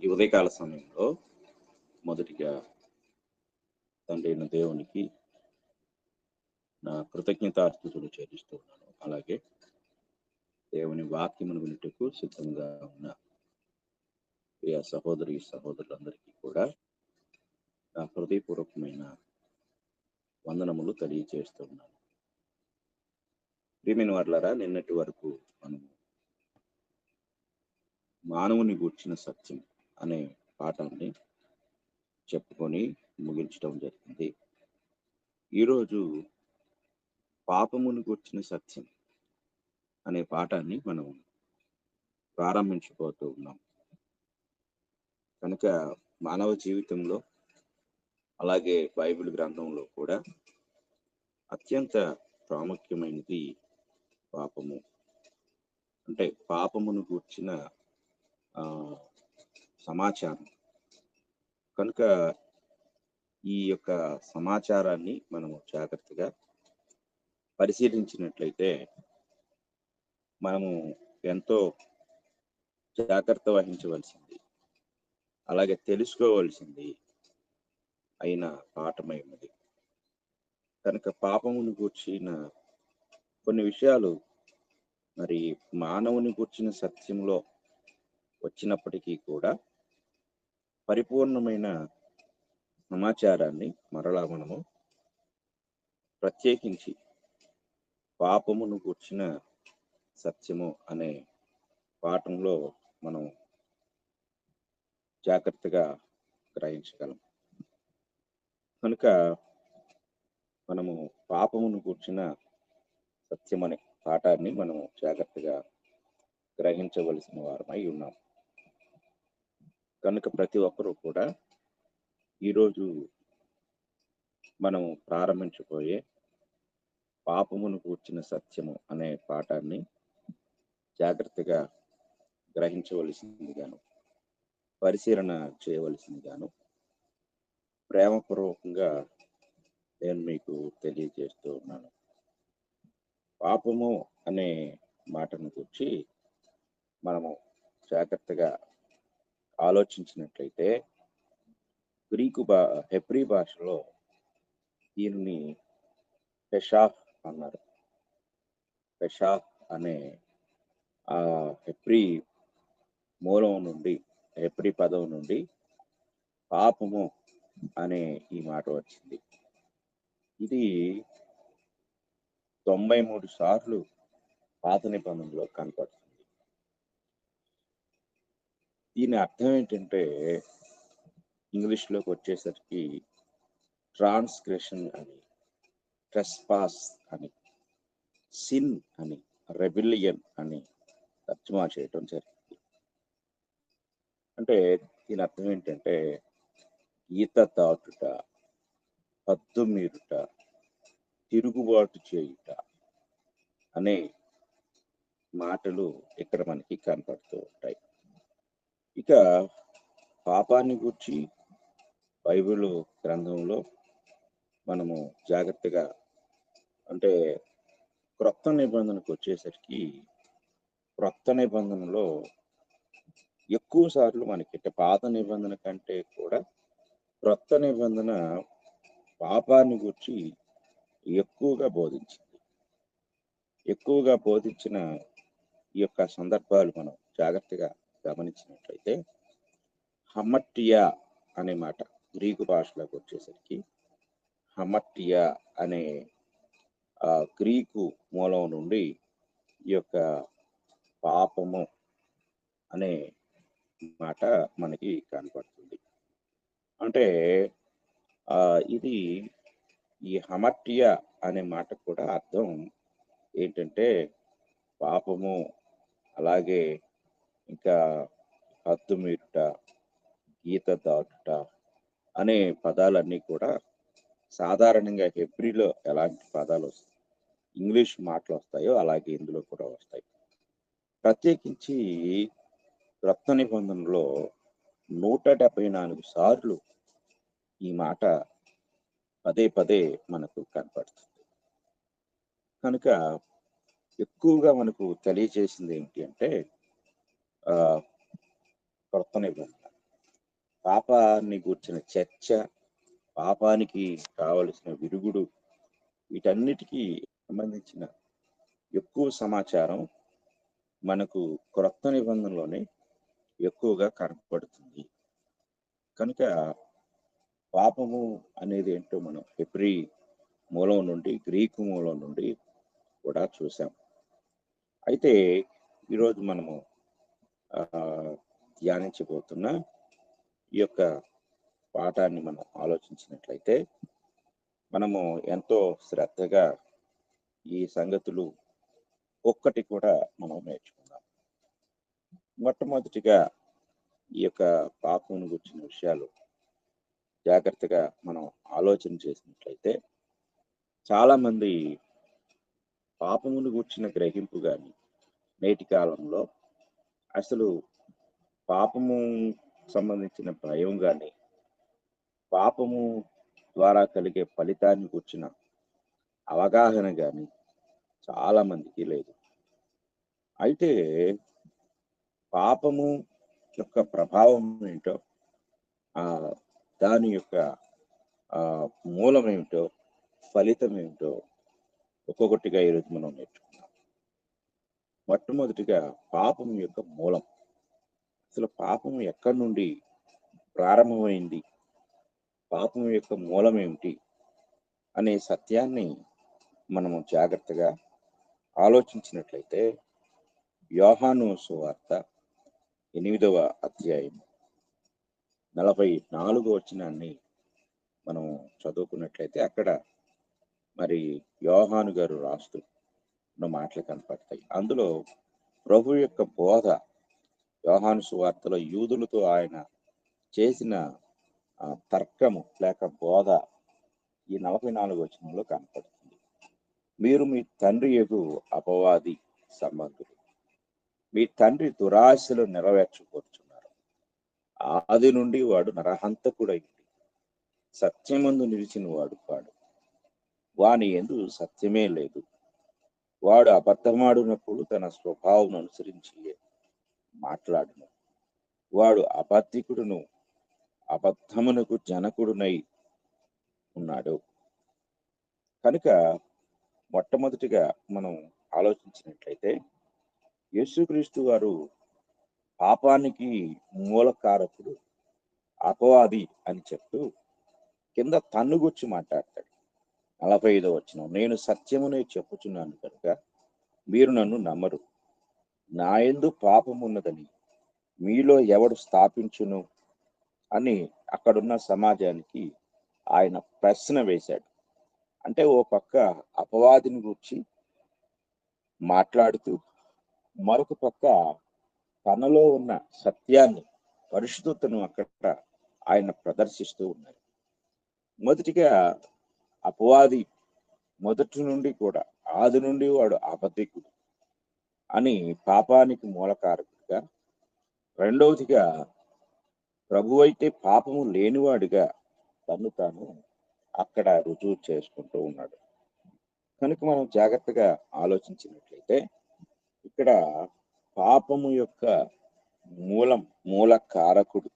ఈ ఉదయకాల సమయంలో మొదటిగా తండ్రి అయిన దేవునికి నా కృతజ్ఞతాస్తుతులు చెల్లిస్తూ ఉన్నాను. అలాగే దేవుని వాక్యమును వినుటకు సిద్ధంగా ఉన్న ప్రియ సహోదరులందరికీ కూడా నా హృదయపూర్వకమైన వందనములు తెలియజేస్తూ ఉన్నాను. ప్రియమైన వారలారా, నిన్నటి వరకు మనము మానవుని గూర్చిన సత్యం అనే పాఠాన్ని చెప్పుకొని ముగించడం జరిగింది. ఈరోజు పాపమును గూర్చిన సత్యం అనే పాఠాన్ని మనం ప్రారంభించబోతూ ఉన్నాం. కనుక మానవ జీవితంలో అలాగే బైబిల్ గ్రంథంలో కూడా అత్యంత ప్రాముఖ్యమైనది పాపము. అంటే పాపమును గూర్చిన సమాచారం. కనుక ఈ యొక్క సమాచారాన్ని మనము జాగ్రత్తగా పరిశీలించినట్లయితే మనము ఎంతో జాగ్రత్త వహించవలసింది, అలాగే తెలుసుకోవలసింది అయిన పాఠమై ఉన్నది. కనుక పాపమును గూర్చిన కొన్ని విషయాలు మరి మానవుని గూర్చిన సత్యంలో వచ్చినప్పటికీ కూడా పరిపూర్ణమైన సమాచారాన్ని మరలా మనము ప్రత్యేకించి పాపమును గూర్చిన సత్యము అనే పాఠంలో మనం జాగ్రత్తగా గ్రహించగలం. కనుక మనము పాపమును గూర్చిన సత్యం అనే పాఠాన్ని మనము జాగ్రత్తగా గ్రహించవలసిన వారమై ఉన్నాం. కనుక ప్రతి ఒక్కరూ కూడా ఈరోజు మనము ప్రారంభించబోయే పాపమును గూర్చిన సత్యము అనే పాఠాన్ని జాగ్రత్తగా గ్రహించవలసిందిగాను, పరిశీలన చేయవలసిందిగాను ప్రేమపూర్వకంగా నేను మీకు తెలియజేస్తూ ఉన్నాను. పాపము అనే మాటను గురించి మనము జాగ్రత్తగా ఆలోచించినట్లయితే హెబ్రీ భాషలో దీనిని పెషాహ్ అన్నారు. పెషాహ్ అనే ఆ హెబ్రీ మూలం నుండి, హెబ్రీ పదం నుండి పాపము అనే ఈ మాట వచ్చింది. ఇది 93 సార్లు పాత నిబంధనలో కనపడుతుంది. దీని అర్థం ఏంటంటే ఇంగ్లీష్లోకి వచ్చేసరికి ట్రాన్స్గ్రెషన్ అని, ట్రెస్పాస్ అని, సిన్ అని, రెబిలియన్ అని తర్జుమా చేయటం జరిగింది. అంటే దీని అర్థం ఏంటంటే ఈత దాటుట, హద్దు మీరుట, తిరుగుబాటు చేయుట అనే మాటలు ఇక్కడ మనకి కనపడుతూ ఉంటాయి. ఇక పాపాన్ని గురించి బైబిల్ గ్రంథంలో మనము జాగ్రత్తగా, అంటే క్రొత్త నిబంధనకు వచ్చేసరికి క్రొత్త నిబంధనలో ఎక్కువ సార్లు మనకి పాత నిబంధన కంటే కూడా క్రొత్త నిబంధన పాపాన్ని గురించి ఎక్కువగా బోధించిన ఈ యొక్క సందర్భాలు మనం జాగ్రత్తగా గమనించినట్లయితే హమట్టియా అనే మాట గ్రీకు భాషలోకి వచ్చేసరికి హమట్టియా అనే గ్రీకు మూలం నుండి ఈ యొక్క పాపము అనే మాట మనకి కనపడుతుంది. అంటే ఇది ఈ హమట్టియా అనే మాట కూడా అర్థం ఏంటంటే పాపము, అలాగే ఇంకా హద్దు మీరుట, గీత దాటుట అనే పదాలన్నీ కూడా సాధారణంగా హెబ్రీలో ఎలాంటి పదాలు వస్తాయి, ఇంగ్లీష్ మాటలు వస్తాయో అలాగే ఇందులో కూడా వస్తాయి. ప్రత్యేకించి క్రొత్త నిబంధనలో 174 సార్లు ఈ మాట పదే పదే మనకు కనపడుతుంది. కనుక ఎక్కువగా మనకు తెలియజేసింది ఏంటి అంటే క్రొత్త నిబంధన. పాపాన్ని గూర్చిన చర్చ, పాపానికి కావలసిన విరుగుడు, వీటన్నిటికీ సంబంధించిన ఎక్కువ సమాచారం మనకు క్రొత్త నిబంధనలోనే ఎక్కువగా కనపడుతుంది. కనుక పాపము అనేది ఏంటో మనం హెబ్రీ మూలం నుండి, గ్రీకు మూలం నుండి కూడా చూసాం. అయితే ఈరోజు మనము ధ్యానించబోతున్న ఈ యొక్క పాఠాన్ని మనం ఆలోచించినట్లయితే మనము ఎంతో శ్రద్ధగా ఈ సంగతులు ఒక్కటి కూడా మనం నేర్చుకుందాం. మొట్టమొదటిగా ఈ యొక్క పాపమును గురించిన విషయాలు జాగ్రత్తగా మనం ఆలోచన చేసినట్లయితే చాలా మంది పాపమును గూర్చిన గ్రహింపు కానీ నేటి కాలంలో అసలు పాపము సంబంధించిన భయం కానీ పాపము ద్వారా కలిగే ఫలితాన్ని కూర్చిన అవగాహన కానీ చాలా మందికి లేదు. అయితే పాపము యొక్క ప్రభావం ఏంటో, దాని యొక్క మూలం ఏమిటో, ఫలితం ఏమిటో ఒక్కొక్కటిగా ఈరోజు మనం నేర్చుకున్నాం. మొట్టమొదటిగా పాపం యొక్క మూలం. అసలు పాపం ఎక్కడి నుండి ప్రారంభమైంది, పాపం యొక్క మూలం ఏమిటి అనే సత్యాన్ని మనము జాగ్రత్తగా ఆలోచించినట్లయితే యోహాను సువార్త 8వ అధ్యాయం 44వ వచనాన్ని మనం చదువుకున్నట్లయితే అక్కడ మరి యోహాను గారు రాస్తూ మాటలు కనపడతాయి. అందులో ప్రభు యొక్క బోధ, యోహాను సువార్తలో యూదులతో ఆయన చేసిన తర్కము లేక బోధ ఈ 44వ వచనంలో కనపడుతుంది. మీరు మీ తండ్రి యొగు అపవాది సంబంధులు, మీ తండ్రి దురాశలు నెరవేర్చుకొనుచున్నారు. ఆది నుండి వాడు నరహంతకుడై సత్యమందు నిలిచిన వాడు కాడు, వాని యందు సత్యమే లేదు. వాడు అబద్ధమాడినప్పుడు తన స్వభావం అనుసరించి మాట్లాడును. వాడు అబద్ధికుడును, అబద్ధమునకు జనకుడునై ఉన్నాడు. కనుక మొట్టమొదటిగా మనం ఆలోచించినట్లయితే యేసుక్రీస్తు వారు పాపానికి మూలకారకుడు, అపవాది అని చెప్తూ కింద తన్ను గుర్చి మాట్లాడతాడు. 45వ వచనం, నేను సత్యమునే చెప్పుచున్నాను కనుక మీరు నన్ను నమ్మరు. నా యందు పాపమున్నదని మీలో ఎవడు స్థాపించును అని అక్కడున్న సమాజానికి ఆయన ప్రశ్న వేశాడు. అంటే ఓ పక్క అపవాదిని గురించి మాట్లాడుతూ మరొక పక్క తనలో ఉన్న సత్యాన్ని, పరిశుద్ధతను అక్కడ ఆయన ప్రదర్శిస్తూ ఉన్నారు. మొదటిగా అపవాది మొదటి నుండి కూడా, ఆది నుండి వాడు అబద్ధికుడు అని పాపానికి మూలకారకుడిగా, రెండవదిగా ప్రభు అయితే పాపము లేనివాడిగా తను తాను అక్కడ రుజువు చేసుకుంటూ ఉన్నాడు. కనుక మనం జాగ్రత్తగా ఆలోచించినట్లయితే ఇక్కడ పాపము యొక్క మూల కారకుడు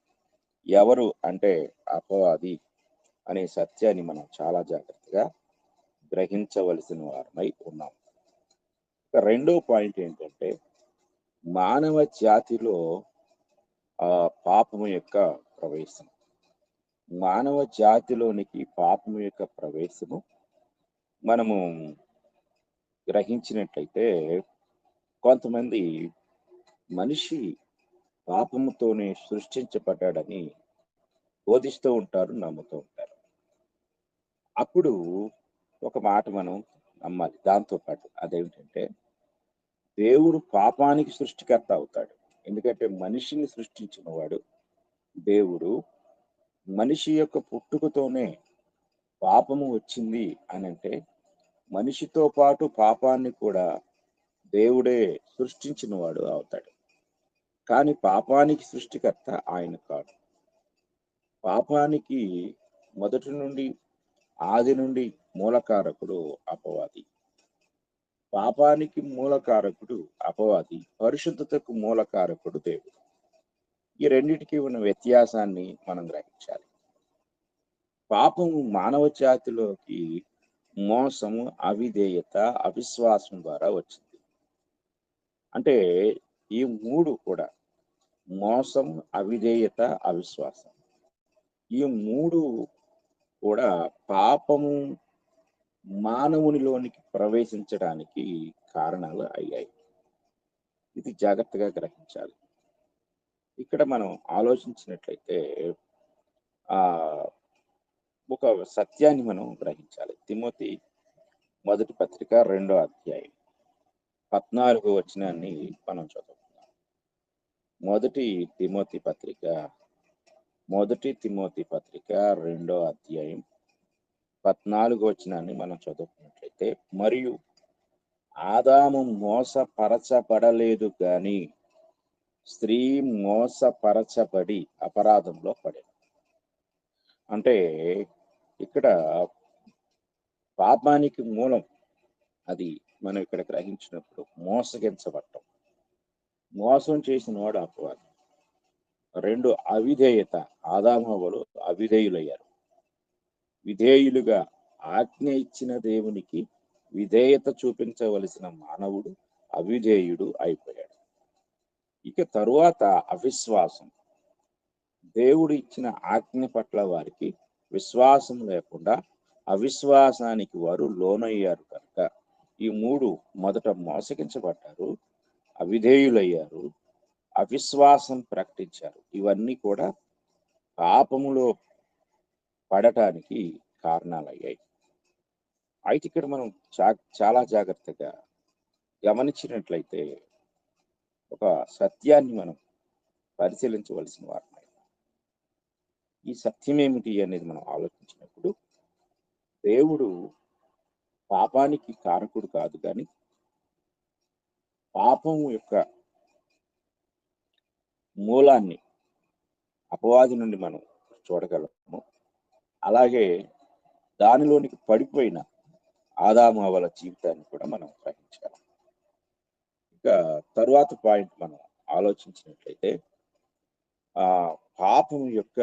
ఎవరు అంటే అపవాది అనే సత్యాన్ని మనం చాలా జాగ్రత్తగా గ్రహించవలసిన వారమై ఉన్నాం. రెండో పాయింట్ ఏంటంటే మానవ జాతిలో పాపము యొక్క ప్రవేశం. మానవ జాతిలోనికి పాపము యొక్క ప్రవేశము మనము గ్రహించినట్లయితే కొంతమంది మనిషి పాపముతోనే సృష్టించబడ్డాడని బోధిస్తూ ఉంటారు, నమ్ముతూ ఉంటారు. అప్పుడు ఒక మాట మనం నమ్మాలి దాంతో పాటు, అదేమిటంటే దేవుడు పాపానికి సృష్టికర్త అవుతాడు. ఎందుకంటే మనిషిని సృష్టించిన వాడు దేవుడు. మనిషి యొక్క పుట్టుకతోనే పాపము వచ్చింది అని అంటే మనిషితో పాటు పాపాన్ని కూడా దేవుడే సృష్టించిన వాడు అవుతాడు. కానీ పాపానికి సృష్టికర్త ఆయన కాదు. పాపానికి మొదటి నుండి, ఆది నుండి మూలకారకుడు అపవాది. పాపానికి మూలకారకుడు అపవాది, పరిశుద్ధతకు మూలకారకుడు దేవుడు. ఈ రెండిటికి ఉన్న వ్యత్యాసాన్ని మనం గ్రహించాలి. పాపము మానవ జాతిలోకి మోసము, అవిధేయత, అవిశ్వాసం ద్వారా వచ్చింది. అంటే ఈ 3 కూడా మోసం, అవిధేయత, అవిశ్వాసం. ఈ 3 కూడా పాపము మానవునిలోనికి ప్రవేశించడానికి కారణాలు అయ్యాయి. ఇది జాగ్రత్తగా గ్రహించాలి. ఇక్కడ మనం ఆలోచించినట్లయితే ఒక సత్యాన్ని మనం గ్రహించాలి. తిమోతి మొదటి పత్రిక 2వ అధ్యాయం 14వ వచనాన్ని మనం చదువుకుందాం. మొదటి తిమోతి పత్రిక 2వ అధ్యాయం 14వ వచనాన్ని మనం చదువుకున్నట్లయితే, మరియు ఆదాము మోసపరచబడలేదు గాని స్త్రీ మోసపరచబడి అపరాధంలో పడేది. అంటే ఇక్కడ పాపానికి మూలం అది మనం ఇక్కడ గ్రహించినప్పుడు మోసగించబడటం. మోసం చేసిన వాడు అపవాది. 2 అవిధేయత. ఆదాము హవ్వలు అవిధేయులయ్యారు. విధేయులుగా ఆజ్ఞ ఇచ్చిన దేవునికి విధేయత చూపించవలసిన మానవుడు అవిధేయుడు అయిపోయాడు. ఇక తరువాత అవిశ్వాసం. దేవుడు ఇచ్చిన ఆజ్ఞ పట్ల వారికి విశ్వాసం లేకుండా అవిశ్వాసానికి వారు లోనయ్యారు కనుక ఈ 3 మొదట మోసగించబడ్డారు, అవిధేయులయ్యారు, అవిశ్వాసం ప్రకటించారు. ఇవన్నీ కూడా పాపములో పడటానికి కారణాలయ్యాయి. అయితే ఇక్కడ మనం చాలా జాగ్రత్తగా గమనించినట్లయితే ఒక సత్యాన్ని మనం పరిశీలించవలసిన వారమై. ఈ సత్యం ఏమిటి అనేది మనం ఆలోచించినప్పుడు దేవుడు పాపానికి కారకుడు కాదు, కానీ పాపం యొక్క మూలాన్ని అపవాది నుండి మనం చూడగలము. అలాగే దానిలోనికి పడిపోయిన ఆదాము హవ్వల జీవితాన్ని కూడా మనం గ్రహించాలి. ఇక తరువాత పాయింట్ మనం ఆలోచించినట్లయితే పాపం యొక్క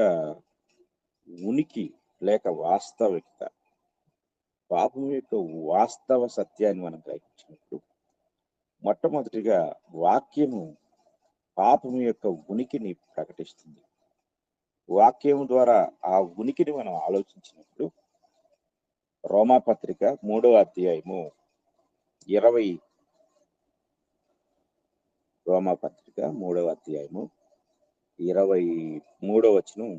ఉనికి లేక వాస్తవికత. పాపం యొక్క వాస్తవ సత్యాన్ని మనం గ్రహించినప్పుడు మొట్టమొదటిగా వాక్యము పాపము యొక్క ఉనికిని ప్రకటిస్తుంది. వాక్యం ద్వారా ఆ ఉనికిని మనం ఆలోచించినప్పుడు రోమాపత్రిక 3వ అధ్యాయము 23వ వచనం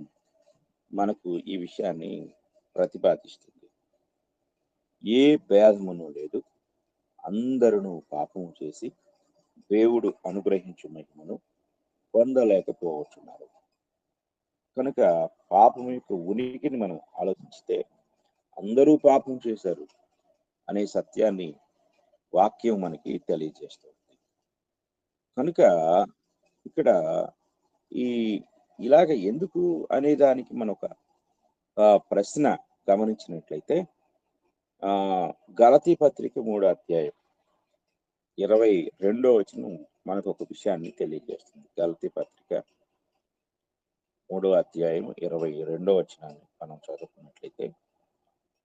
మనకు ఈ విషయాన్ని ప్రతిపాదిస్తుంది. ఏ భేదమును లేదు, అందరూ పాపము చేసి దేవుడు అనుగ్రహించు మహిమను పొందలేకపోతున్నారు. కనుక పాపం యొక్క ఉనికిని మనం ఆలోచిస్తే అందరూ పాపం చేశారు అనే సత్యాన్ని వాక్యం మనకి తెలియజేస్తుంది. కనుక ఇక్కడ ఇలాగ ఎందుకు అనే దానికి మనం ఒక ప్రశ్న గమనించినట్లయితే గలతీ పత్రిక 3వ అధ్యాయం 22వ వచనం మనకు ఒక విషయాన్ని తెలియజేస్తుంది. గలతీ పత్రిక 3వ అధ్యాయం 22వ వచనాన్ని మనం చదువుకున్నట్లయితే,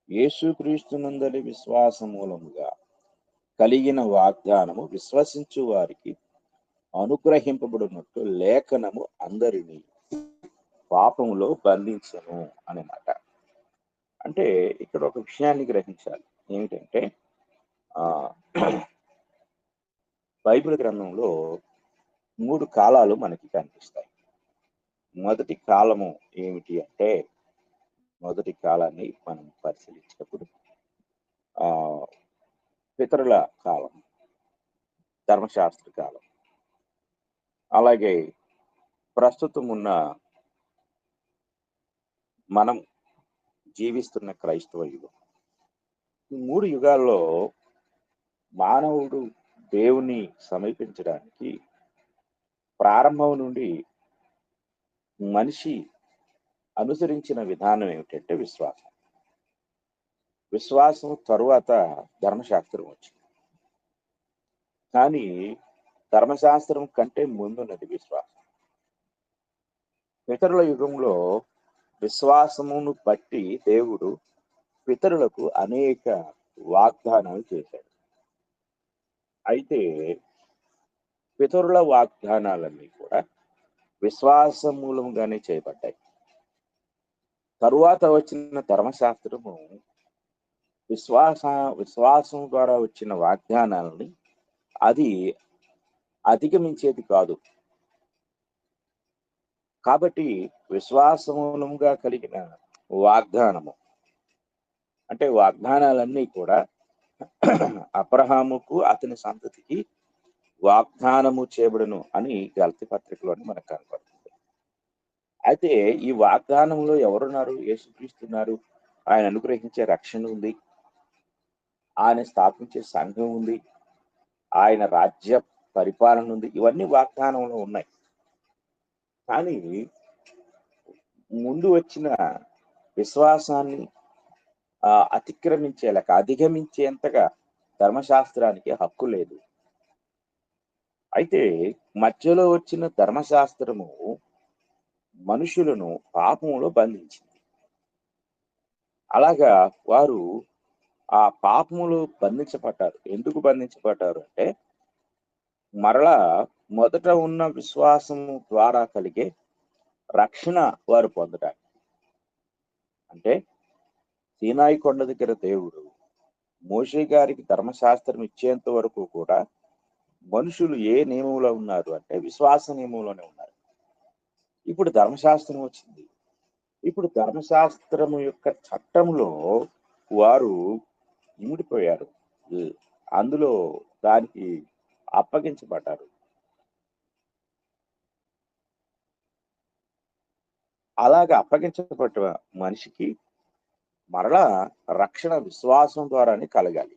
యేసుక్రీస్తునందలి విశ్వాస మూలముగా కలిగిన వాగ్దానము విశ్వసించు వారికి అనుగ్రహింపబడినట్టు లేఖనము అందరినీ పాపములో బంధించను అన్నమాట. అంటే ఇక్కడ ఒక విషయాన్ని గ్రహించాలి. ఏమిటంటే బైబిల్ గ్రంథంలో 3 కాలాలు మనకి కనిపిస్తాయి. మొదటి కాలము ఏమిటి అంటే, మొదటి కాలాన్ని మనం పరిశీలించినప్పుడు పితరుల కాలం, ధర్మశాస్త్ర కాలం, అలాగే ప్రస్తుతం ఉన్న మనం జీవిస్తున్న క్రైస్తవ యుగం. ఈ 3 యుగాల్లో మానవుడు దేవుని సమీపించడానికి ప్రారంభం నుండి మనిషి అనుసరించిన విధానం ఏమిటంటే విశ్వాసం. విశ్వాసం తరువాత ధర్మశాస్త్రం వచ్చింది. కానీ ధర్మశాస్త్రం కంటే ముందున్నది విశ్వాసం. పితరుల యుగంలో విశ్వాసమును బట్టి దేవుడు పితరులకు అనేక వాగ్దానాలు చేశాడు. అయితే పితరుల వాగ్దానాలన్నీ కూడా విశ్వాస మూలంగానే చేయబడ్డాయి. తరువాత వచ్చిన ధర్మశాస్త్రము విశ్వాసం ద్వారా వచ్చిన వాగ్దానాలని అది అధిగమించేది కాదు. కాబట్టి విశ్వాసమూలంగా కలిగిన వాగ్దానము అంటే వాగ్దానాలన్నీ కూడా అబ్రహాముకు అతని సంతతికి వాగ్దానము చేయబడును అని గలతీ పత్రికలోని మనకు కనపడుతుంది. అయితే ఈ వాగ్దానంలో ఎవరున్నారు? యేసుక్రీస్తున్నారు. ఆయన అనుగ్రహించే రక్షణ ఉంది, ఆయన స్థాపించే సంఘం ఉంది, ఆయన రాజ్య పరిపాలన ఉంది. ఇవన్నీ వాగ్దానంలో ఉన్నాయి. కానీ ముందు వచ్చిన విశ్వాసాన్ని అతిక్రమించేలాక అధిగమించేంతగా ధర్మశాస్త్రానికి హక్కు లేదు. అయితే మధ్యలో వచ్చిన ధర్మశాస్త్రము మనుషులను పాపంలో బంధించింది. అలాగా వారు ఆ పాపములు బంధించబడ్డారు. ఎందుకు బంధించబడ్డారు అంటే మరలా మొదట ఉన్న విశ్వాసము ద్వారా కలిగే రక్షణ వారు పొందడానికి. అంటే సీనాయి కొండ దగ్గర దేవుడు మోషే గారికి ధర్మశాస్త్రం ఇచ్చేంత వరకు కూడా మనుషులు ఏ నియమంలో ఉన్నారు అంటే విశ్వాస నియమంలోనే ఉన్నారు. ఇప్పుడు ధర్మశాస్త్రం వచ్చింది. ఇప్పుడు ధర్మశాస్త్రము యొక్క చట్టంలో వారు ఇమిడిపోయారు, అందులో దానికి అప్పగించబడ్డారు. అలాగా అప్పగించబడ్డ మనిషికి మరలా రక్షణ విశ్వాసం ద్వారానే కలగాలి.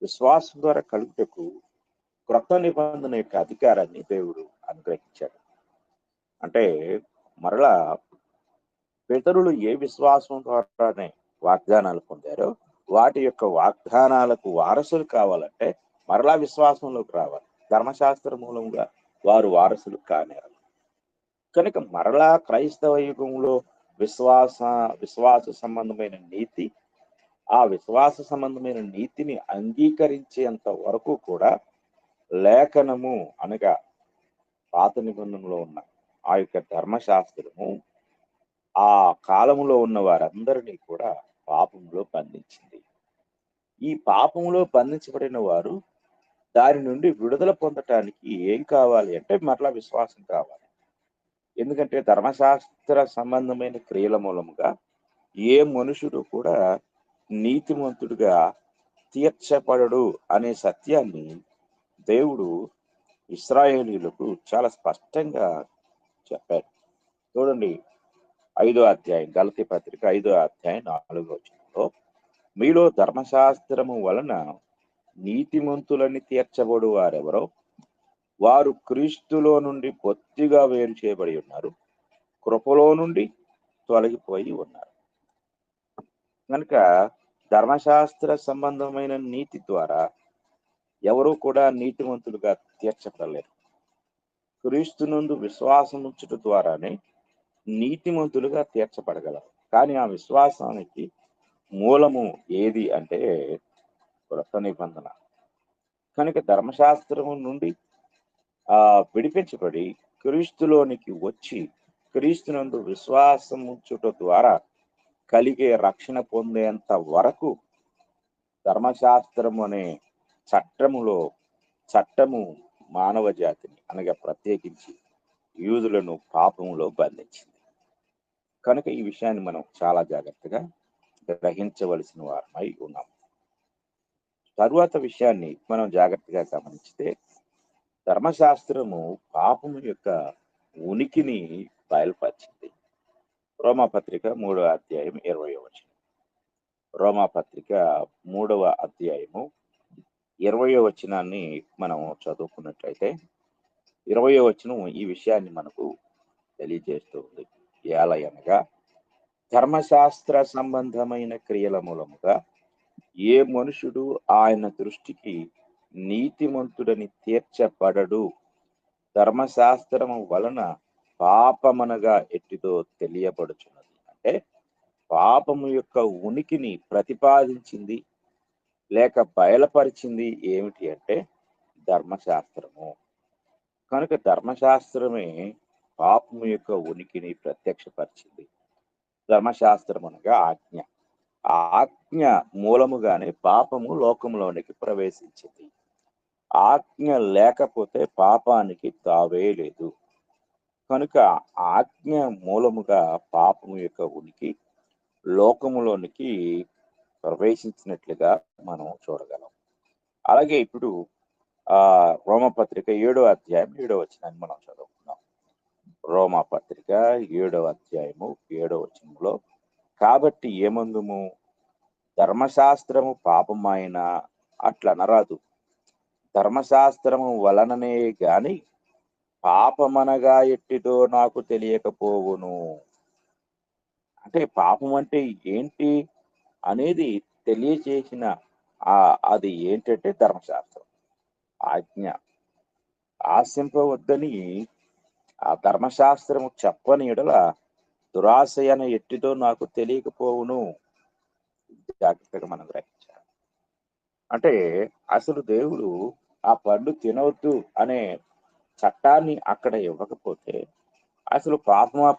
విశ్వాసం ద్వారా కలుగుటకు క్రొత్త నిబంధన యొక్క అధికారాన్ని దేవుడు అనుగ్రహించాడు. అంటే మరలా పితరులు ఏ విశ్వాసం ద్వారానే వాగ్దానాలు పొందారో వాటి యొక్క వాగ్దానాలకు వారసులు కావాలంటే మరలా విశ్వాసంలోకి రావాలి. ధర్మశాస్త్ర మూలంగా వారు వారసులు కానేరు. కనుక మరలా క్రైస్తవ యుగంలో విశ్వాస సంబంధమైన నీతి, ఆ విశ్వాస సంబంధమైన నీతిని అంగీకరించేంత వరకు కూడా లేఖనము అనగా పాత నిబంధనలో ఉన్న ఆ యొక్క ధర్మశాస్త్రము ఆ కాలంలో ఉన్న వారందరినీ కూడా పాపంలో బంధించింది. ఈ పాపంలో బంధించబడిన వారు దాని నుండి విడుదల పొందటానికి ఏం కావాలి అంటే మరలా విశ్వాసం కావాలి. ఎందుకంటే ధర్మశాస్త్ర సంబంధమైన క్రియల మూలముగా ఏ మనుషుడు కూడా నీతిమంతుడుగా తీర్చబడడు అనే సత్యాన్ని దేవుడు ఇశ్రాయేలీయులకు చాలా స్పష్టంగా చెప్పారు. చూడండి 5వ అధ్యాయం, గలతీ పత్రిక 5వ అధ్యాయం 4వ వచనంలో, మీలో ధర్మశాస్త్రము వలన నీతిమంతులని తీర్చబడు వారెవరో వారు క్రీస్తులో నుండి బొత్తిగా వేరు చేయబడి ఉన్నారు, కృపలో నుండి తొలగిపోయి ఉన్నారు. కనుక ధర్మశాస్త్ర సంబంధమైన నీతి ద్వారా ఎవరు కూడా నీతిమంతులుగా తీర్చబడలేరు. క్రీస్తునందు విశ్వాసం ఉంచుట ద్వారానే నీతిమంతులుగా తీర్చబడగలరు. కానీ ఆ విశ్వాసానికి మూలము ఏది అంటే క్రొత్త నిబంధన. కనుక ధర్మశాస్త్రము నుండి విడిపించబడి క్రీస్తులోనికి వచ్చి క్రీస్తునందు విశ్వాసం ఉంచుట ద్వారా కలిగే రక్షణ పొందేంత వరకు ధర్మశాస్త్రము అనే చట్టము మానవ జాతిని అనగా ప్రత్యేకించి యూదులను పాపములో బంధించింది. కనుక ఈ విషయాన్ని మనం చాలా జాగ్రత్తగా గ్రహించవలసిన వారమై ఉన్నాం. తరువాత విషయాన్ని మనం జాగ్రత్తగా గమనించితే ధర్మశాస్త్రము పాపము యొక్క ఉనికిని బయలుపరిచింది. రోమాపత్రిక 3వ అధ్యాయం 20వ వచనం. రోమాపత్రిక 3వ అధ్యాయము 20వ వచనాన్ని మనం చదువుకున్నట్లయితే 20వ వచనం ఈ విషయాన్ని మనకు తెలియజేస్తుంది. ఏలయనగా ధర్మశాస్త్ర సంబంధమైన క్రియల మూలముగా ఏ మనుషుడు ఆయన దృష్టికి నీతిమంతుడని తీర్చబడడు, ధర్మశాస్త్రము వలన పాపమనగా ఎట్టిదో తెలియబడుచున్నది. అంటే పాపము యొక్క ఉనికిని ప్రతిపాదించింది లేక బయలుపరిచింది ఏమిటి అంటే ధర్మశాస్త్రము. కనుక ధర్మశాస్త్రమే పాపము యొక్క ఉనికిని ప్రత్యక్షపరిచింది. ధర్మశాస్త్రం అనగా ఆజ్ఞ. ఆ ఆజ్ఞ మూలముగానే పాపము లోకంలోనికి ప్రవేశించింది. ఆజ్ఞ లేకపోతే పాపానికి తావే లేదు. కనుక ఆజ్ఞ మూలముగా పాపము యొక్క ఉనికి లోకములోనికి ప్రవేశించినట్లుగా మనం చూడగలం. అలాగే ఇప్పుడు రోమపత్రిక 7వ అధ్యాయం 7వ వచనాన్ని మనం చదువుకుందాం. రోమపత్రిక 7వ అధ్యాయము 7వ వచనంలో, కాబట్టి ఏమందుము, ధర్మశాస్త్రము పాపమైన అట్లనరాదు, ధర్మశాస్త్రము వలననే గాని పాపమనగా ఎట్టిదో నాకు తెలియకపోవును. అంటే పాపం అంటే ఏంటి అనేది తెలియచేసిన అది ఏంటంటే ధర్మశాస్త్రం, ఆజ్ఞ. ఆశింపవద్దని ఆ ధర్మశాస్త్రము చెప్పని ఎడల దురాశయన ఎట్టిదో నాకు తెలియకపోవును. జాగ్రత్తగా మనం గ్రహించాలి. అంటే అసలు దేవుడు ఆ పండు తినవద్దు అనే చట్టాన్ని అక్కడ ఇవ్వకపోతే అసలు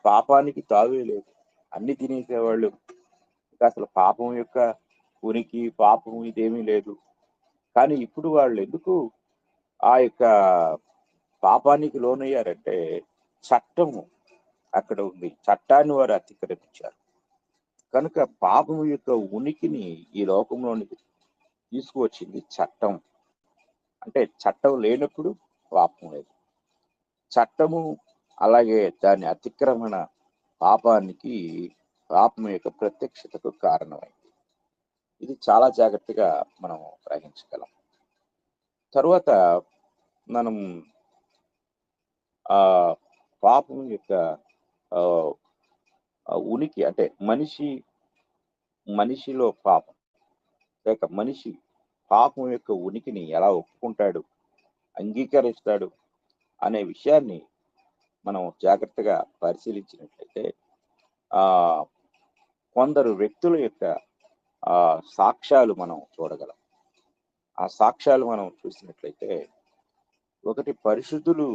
పాపానికి తావే లేదు. అన్ని తినేసేవాళ్ళు. అసలు పాపం యొక్క ఉనికి, పాపం ఇదేమీ లేదు. కానీ ఇప్పుడు వాళ్ళు ఎందుకు ఆ యొక్క పాపానికి లోనయ్యారంటే చట్టము అక్కడ ఉంది. చట్టాన్ని వారు అతిక్రమించారు. కనుక పాపము యొక్క ఉనికిని ఈ లోకంలోనికి తీసుకువచ్చింది చట్టం. అంటే చట్టం లేనప్పుడు పాపం లేదు. చట్టము అలాగే దాని అతిక్రమణ పాపం యొక్క ప్రత్యక్షతకు కారణమైంది. ఇది చాలా జాగ్రత్తగా మనం గ్రహించగలం. తరువాత మనం పాపం యొక్క ఉనికి అంటే మనిషిలో పాపం లేక మనిషి పాపం యొక్క ఉనికిని ఎలా ఒప్పుకుంటాడు, అంగీకరిస్తాడు అనే విషయాన్ని మనం జాగ్రత్తగా పరిశీలించినట్లయితే కొందరు వ్యక్తుల యొక్క సాక్ష్యాలు మనం చూడగలం. ఆ సాక్ష్యాలు మనం చూసినట్లయితే, ఒకటి, పరిశుద్ధులు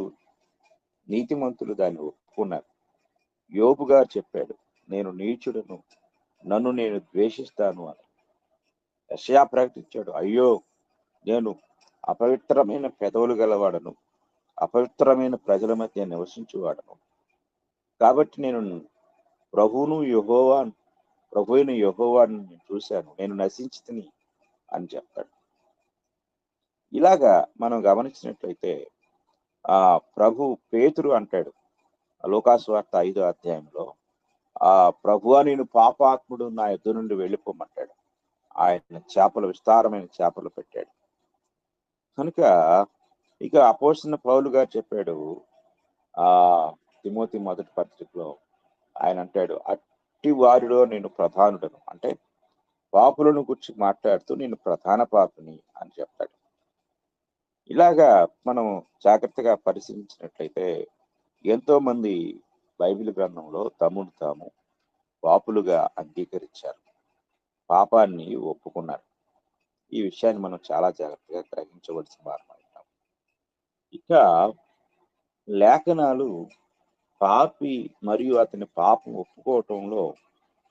నీతిమంతులు దాన్ని ఒప్పుకున్నారు. యోబు గారు చెప్పాడు, నేను నీచుడను, నన్ను నేను ద్వేషిస్తాను అని. యెషయా ప్రకటించాడు, అయ్యో నేను అపవిత్రమైన పెదవులు గలవాడను, అపవిత్రమైన ప్రజల మధ్య నివసించువాడను, కాబట్టి నేను ప్రభు అయిన యెహోవాను చూశాను, నేను నశించితిని అని చెప్తాడు. ఇలాగా మనం గమనించినట్లయితే పేతురు అంటాడు లూకాసువార్త 5వ అధ్యాయంలో, ప్రభువా నేను పాపాత్ముడు, నా యుద్ధ నుండి వెళ్ళిపోమంటాడు. ఆయన విస్తారమైన చేపలు పెట్టాడు. కనుక ఇక అపోస్తలుడైన పౌలు గారు చెప్పాడు తిమోతి మొదటి పత్రికలో, ఆయన అంటాడు, అట్టి వారిలో నేను ప్రధానుడను. అంటే పాపులను గురించి మాట్లాడుతూ నేను ప్రధాన పాపిని అని చెప్తాడు. ఇలాగా మనం జాగ్రత్తగా పరిశీలించినట్లయితే ఎంతో మంది బైబిల్ గ్రంథంలో తమను తాము పాపులుగా అంగీకరించారు, పాపాన్ని ఒప్పుకున్నారు. ఈ విషయాన్ని మనం చాలా జాగ్రత్తగా గ్రహించవలసిన వారం అవుతాం. ఇక లేఖనాలు పాపి మరియు అతని పాపం ఒప్పుకోవటంలో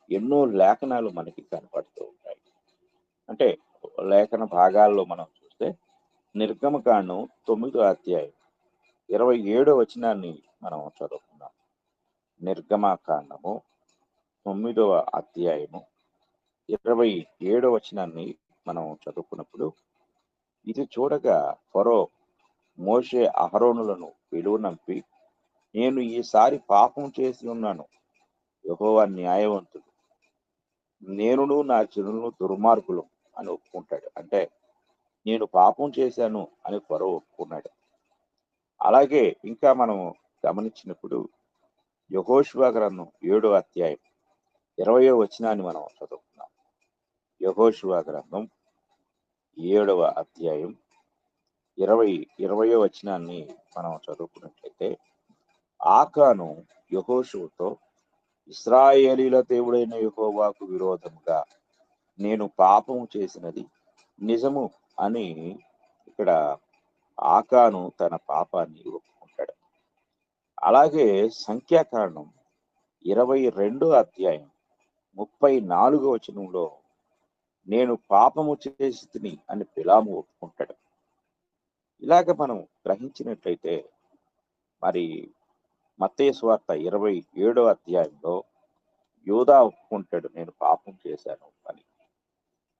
ఎన్నో లేఖనాలు మనకి కనపడుతూ ఉంటాయి. అంటే లేఖన భాగాల్లో మనం చూస్తే నిర్గమకాండం 9వ అధ్యాయం 27వ వచనాన్ని మనం చదువుకుందాం. నిర్గమకాండము 9వ అధ్యాయము 27వ వచనాన్ని మనం చదువుకున్నప్పుడు, ఇది చూడగా ఫరో మోషే అహరోనులను పిలువనంపి, నేను ఈసారి పాపం చేసి ఉన్నాను, యెహోవా న్యాయవంతుడు, నేనును నా జనులను దుర్మార్గులు అని ఒప్పుకుంటాడు. అంటే నేను పాపం చేశాను అని ఫరో ఒప్పుకున్నాడు. అలాగే ఇంకా మనం గమనించినప్పుడు యెహోషువ గ్రంథం 7వ అధ్యాయం 20వ వచనాన్ని మనం చదువుకున్నాం. యెహోషువ గ్రంథం 7వ అధ్యాయం 20వ వచనాన్ని మనం చదువుకున్నట్లయితే, ఆకాను యెహోషువతో, ఇశ్రాయేలీల దేవుడైన యెహోవాకు విరోధముగా నేను పాపము చేసినది నిజము అని ఇక్కడ ఆకాను తన పాపాన్ని ఒప్పుకుంటాడు. అలాగే సంఖ్యాకాండం 22 అధ్యాయం 34 వచనంలో నేను పాపము చేసి తిని అని బిలాము ఒప్పుకుంటాడు. ఇలాగ మనం గ్రహించినట్లయితే మరి మత్తయి సువార్త 27 అధ్యాయంలో యూదా ఒప్పుకుంటాడు, నేను పాపం చేశాను అని.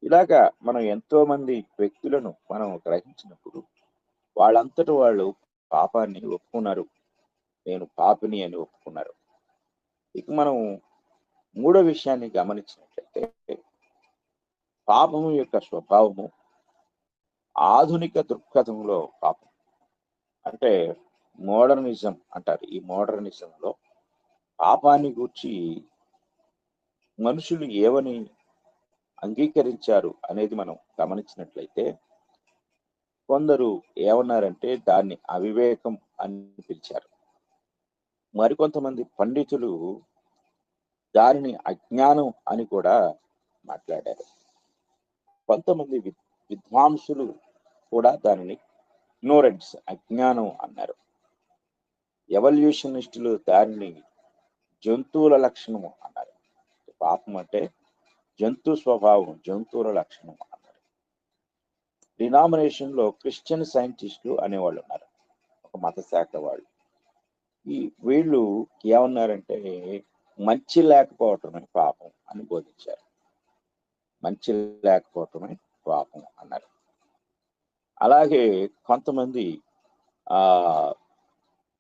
ఇలాగా మనం ఎంతో మంది వ్యక్తులను మనం గ్రహించినప్పుడు వాళ్ళంతటి వాళ్ళు పాపాన్ని ఒప్పుకున్నారు, నేను పాపిని అని ఒప్పుకున్నారు. ఇక మనం మూడో విషయాన్ని గమనించినట్లయితే పాపము యొక్క స్వభావము ఆధునిక దృక్పథంలో పాపం అంటే మోడర్నిజం అంటారు. ఈ మోడర్నిజంలో పాపాన్ని గూర్చి మనుషులు ఏమని అంగీకరించారు అనేది మనం గమనించినట్లయితే కొందరు ఏమన్నారంటే దాన్ని అవివేకం అని పిలిచారు. మరికొంతమంది పండితులు దానిని అజ్ఞానం అని కూడా మాట్లాడారు. కొంతమంది విద్వాంసులు కూడా దానిని ఇగ్నోరెన్స్, అజ్ఞానం అన్నారు. ఎవల్యూషనిస్టులు దానిని జంతువుల లక్షణము అన్నారు. పాపం అంటే జంతు స్వభావం, జంతువుల లక్షణం అన్నారు. డినామినేషన్ లో క్రిస్టియన్ సైంటిస్టులు అనేవాళ్ళు ఉన్నారు, ఒక మత శాఖ వాళ్ళు. వీళ్ళు ఏమన్నారంటే మంచి లేకపోవటమే పాపం అని బోధించారు. మంచి లేకపోవటమే పాపం అన్నారు. అలాగే కొంతమంది ఆ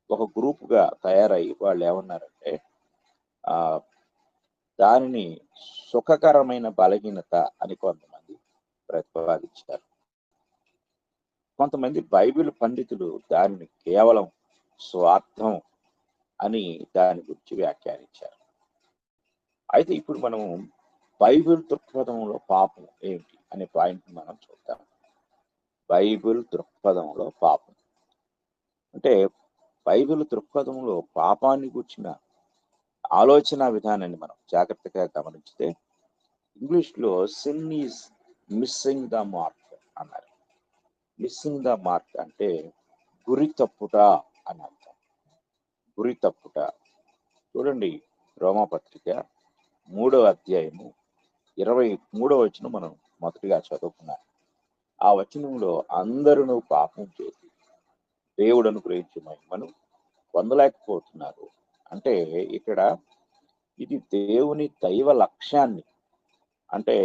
ఒక గ్రూప్గా తయారై వాళ్ళు ఏమన్నారంటే దానిని సుఖకరమైన బలహీనత అని కొంతమంది ప్రతిపాదించారు. కొంతమంది బైబిల్ పండితులు దానిని కేవలం స్వార్థం అని దాని గురించి వ్యాఖ్యానించారు. అయితే ఇప్పుడు మనం బైబిల్ దృక్పథంలో పాపం ఏమిటి అనే పాయింట్ మనం చూద్దాం. బైబిల్ దృక్పథంలో పాపం అంటే బైబిల్ దృక్పథంలో పాపాన్ని గుర్చిన ఆలోచన విధానాన్ని మనం జాగ్రత్తగా గమనించితే ఇంగ్లీష్లో sin is missing the mark అన్నారు. మిస్సింగ్ ద మార్క్ అంటే గురి తప్పుట అని అర్థం. గురి తప్పుట. చూడండి, రోమాపత్రిక 3వ అధ్యాయము 23వ వచనం మనం మొదటిగా చదువుకున్నాం. ఆ వచనంలో అందరూ పాపం చేసి దేవుడు అనుగ్రహించిన మహిమను పొందలేకపోతున్నారు అంటే ఇక్కడ ఇది దేవుని దైవ లక్ష్యాన్ని, అంటే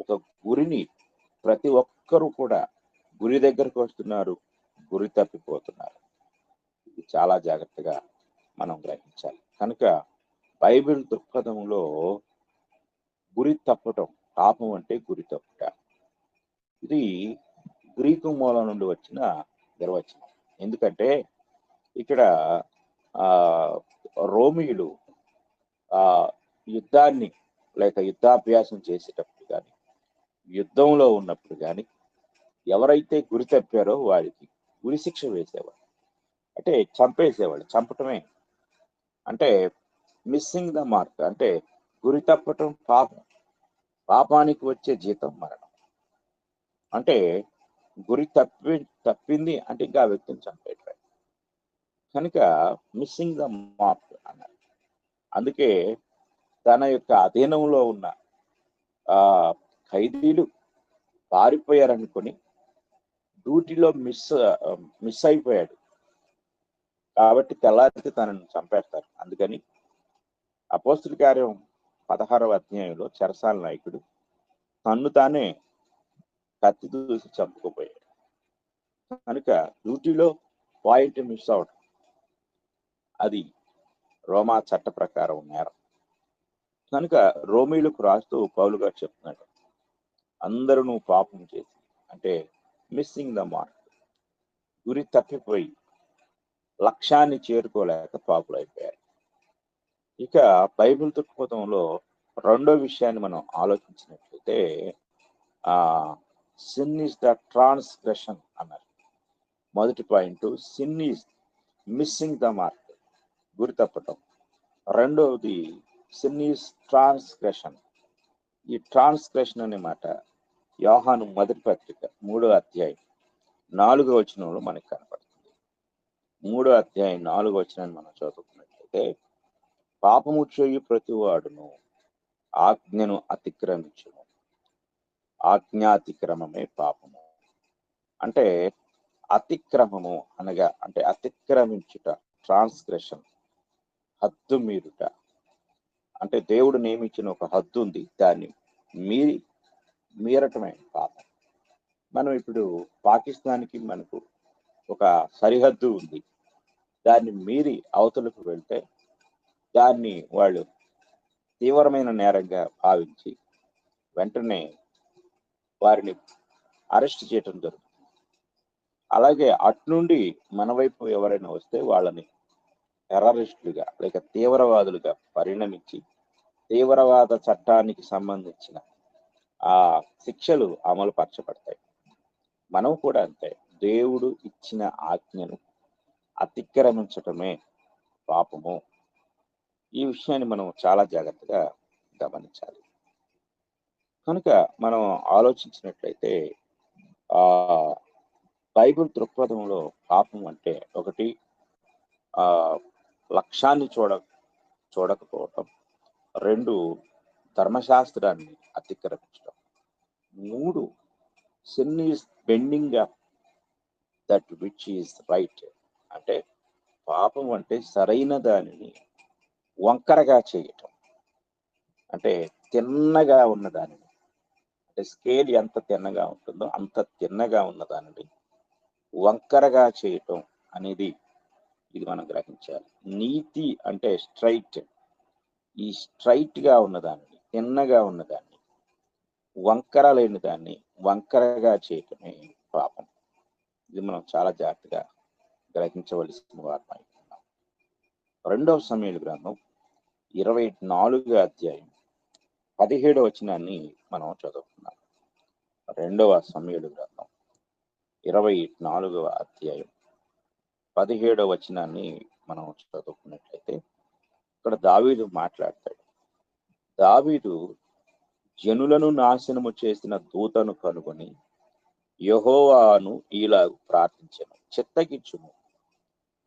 ఒక గురిని ప్రతి ఒక్కరూ కూడా గురి దగ్గరకు వస్తున్నారు, గురి తప్పిపోతున్నారు. ఇది చాలా జాగ్రత్తగా మనం గ్రహించాలి. కనుక బైబిల్ దృక్పథంలో గురి తప్పటం, పాపం అంటే గురి తప్పుట. ఇది గ్రీకు మూలం నుండి వచ్చిన నిర్వచనం. ఎందుకంటే ఇక్కడ రోమియులు యుద్ధాన్ని లేక యుద్ధాభ్యాసం చేసేటప్పుడు కానీ యుద్ధంలో ఉన్నప్పుడు కానీ ఎవరైతే గురి తప్పారో వారికి గురి శిక్ష వేసేవాడు, అంటే చంపేసేవాడు. చంపటమే అంటే మిస్సింగ్ ద మార్క్, అంటే గురి తప్పటం పాపం. పాపానికి వచ్చే జీతం మరణం. అంటే గురి తప్పింది అంటే ఇంకా ఆ వ్యక్తిని చంపేయటం. కనుక మిస్సింగ్ ద మార్క్ అన్నారు. అందుకే తన యొక్క అధీనంలో ఉన్న ఖైదీలు పారిపోయారనుకొని డ్యూటీలో మిస్ అయిపోయాడు కాబట్టి తెల్లారితే తనను చంపేస్తారు. అందుకని అపోస్తుల కార్యం 16వ అధ్యాయంలో చెరసాల నాయకుడు తన్ను తానే కత్తి దూసి చంపుకోపోయాడు. కనుక డ్యూటీలో పాయింట్ మిస్ అవడం అది రోమా చట్ట ప్రకారం నేరం. కనుక రోమీలకు రాస్తూ పౌలు గారు చెప్తున్నాడు, అందరూ పాపం చేసి అంటే మిస్సింగ్ ద మార్క్, గురి తప్పిపోయి లక్ష్యాన్ని చేరుకోలేక పాపులు అయిపోయారు. ఇక బైబిల్ దృక్పథంలో రెండో విషయాన్ని మనం ఆలోచించినట్లయితే సిన్ ఈజ్ ద ట్రాన్స్గ్రెషన్ అన్నారు. మొదటి point sin is missing the mark, గురి తప్పటం. రెండవది సిన్ ఈస్ ట్రాన్స్గ్రెషన్. ఈ ట్రాన్స్గ్రెషన్ అనే మాట యోహాను మొదటి పత్రిక 3వ అధ్యాయం 4వ వచనంలో మనకి కనపడుతుంది. 3వ అధ్యాయం 4వ వచనాన్ని మనం చదువుకున్నట్లయితే, పాపము చేయు ప్రతివాడును ఆజ్ఞను అతిక్రమించును, ఆజ్ఞాతిక్రమమే పాపము. అంటే అతిక్రమము అనగా అంటే అతిక్రమించుట, ట్రాన్స్గ్రెషన్, హద్దు మీరుట. అంటే దేవుడు నియమించిన ఒక హద్దు ఉంది, దాన్ని మీరటమే పాపం. మనం ఇప్పుడు పాకిస్తాన్కి మనకు ఒక సరిహద్దు ఉంది, దాన్ని మీరి అవతలకు వెళ్తే దాన్ని వాళ్ళు తీవ్రమైన నేరంగా భావించి వెంటనే వారిని అరెస్ట్ చేయటం జరుగుతుంది. అలాగే అట్నుండి మన వైపు ఎవరైనా వస్తే వాళ్ళని టెర్రరిస్టులుగా లేక తీవ్రవాదులుగా పరిణమించి తీవ్రవాద చట్టానికి సంబంధించిన ఆ శిక్షలు అమలు పరచబడతాయి. మనం కూడా అంతే, దేవుడు ఇచ్చిన ఆజ్ఞను అతిక్రమించటమే పాపము. ఈ విషయాన్ని మనం చాలా జాగ్రత్తగా గమనించాలి. కనుక మనం ఆలోచించినట్లయితే ఆ బైబిల్ దృక్పథంలో పాపం అంటే ఒకటి ఆ లక్ష్యాన్ని చూడకపోవటం, 2 ధర్మశాస్త్రాన్ని అతిక్రమించడం, 3 sin is bending up that which is right. అంటే పాపం అంటే సరైన దానిని వంకరగా చేయటం. అంటే తిన్నగా ఉన్న దానిని, అంటే స్కేల్ ఎంత తిన్నగా ఉంటుందో అంత తిన్నగా ఉన్న దానిని వంకరగా చేయటం అనేది ఇది మనం గ్రహించాలి. నీతి అంటే స్ట్రైట్. ఈ స్ట్రైట్ గా ఉన్నదాన్ని, తిన్నగా ఉన్నదాన్ని, వంకర లేని దాన్ని వంకరగా చేయటమే పాపం. ఇది మనం చాలా జాగ్రత్తగా గ్రహించవలసిన వారమై ఉన్నాం. 2వ సమూయేలు గ్రంథం 24వ అధ్యాయం 17వ వచనాన్ని మనం చదువుకున్నాం. 2వ సమూయేలు గ్రంథం 24వ అధ్యాయం 17వ వచనాన్ని మనం చదువుకున్నట్లయితే, ఇక్కడ దావీదు మాట్లాడతాడు. దావీదు జనులను నాశనము చేసిన దూతను కనుగొని యెహోవాను ఇలా ప్రార్థించెను, చిత్తగించుము,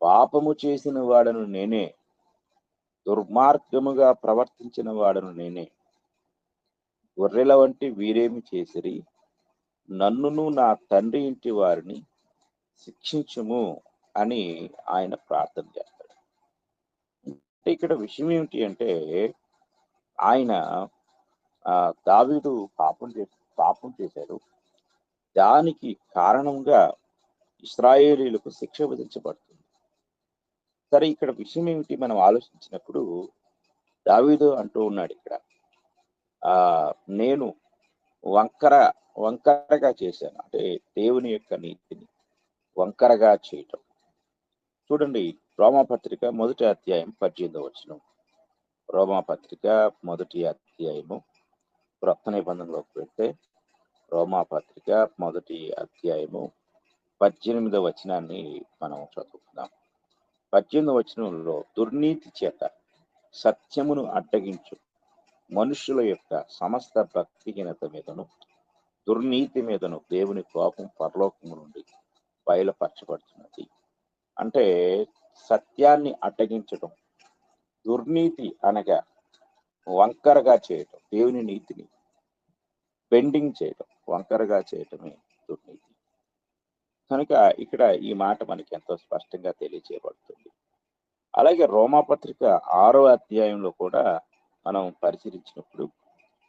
పాపము చేసిన వాడను నేనే, దుర్మార్గముగా ప్రవర్తించిన వాడను నేనే. గొర్రెల వంటి వీరేమి చేసిరి, నన్నును నా తండ్రి ఇంటి వారిని శిక్షించుము అని ఆయన ప్రార్థన చేస్తాడు. ఇక్కడ విషయం ఏమిటి అంటే, ఆయన దావీదు పాపం చేశాడు, దానికి కారణంగా ఇశ్రాయేలీయులకు శిక్ష విధించబడుతుంది. సరే, ఇక్కడ విషయం ఏమిటి మనం ఆలోచించినప్పుడు దావీదు అంటూ ఉన్నాడు ఇక్కడ, నేను వంకరగా చేశాను. అంటే దేవుని యొక్క నీతిని వంకరగా చేయటం. చూడండి, రోమాపత్రిక 1వ అధ్యాయం 18వ వచనం. రోమాపత్రిక 1వ అధ్యాయము క్రొత్త నిబంధనలోకి వెళ్తే రోమాపత్రిక 1వ అధ్యాయము 18వ వచనాన్ని మనం చదువుకుందాం. 18వ వచనంలో, దుర్నీతి చేత సత్యమును అడ్డగించు మనుషుల యొక్క సమస్త భక్తిహీనత మీదను దుర్నీతి మీదను దేవుని కోపం పరలోకము నుండి బయలుపరచబడుతున్నది. అంటే సత్యాన్ని అడ్డగించడం, దుర్నీతి అనగా వంకరగా చేయటం, దేవుని నీతిని బెండింగ్ చేయటం, వంకరగా చేయటమే దుర్నీతి. కనుక ఇక్కడ ఈ మాట మనకి ఎంతో స్పష్టంగా తెలియజేయబడుతుంది. అలాగే రోమాపత్రిక 6వ అధ్యాయంలో కూడా మనం పరిశీలించినప్పుడు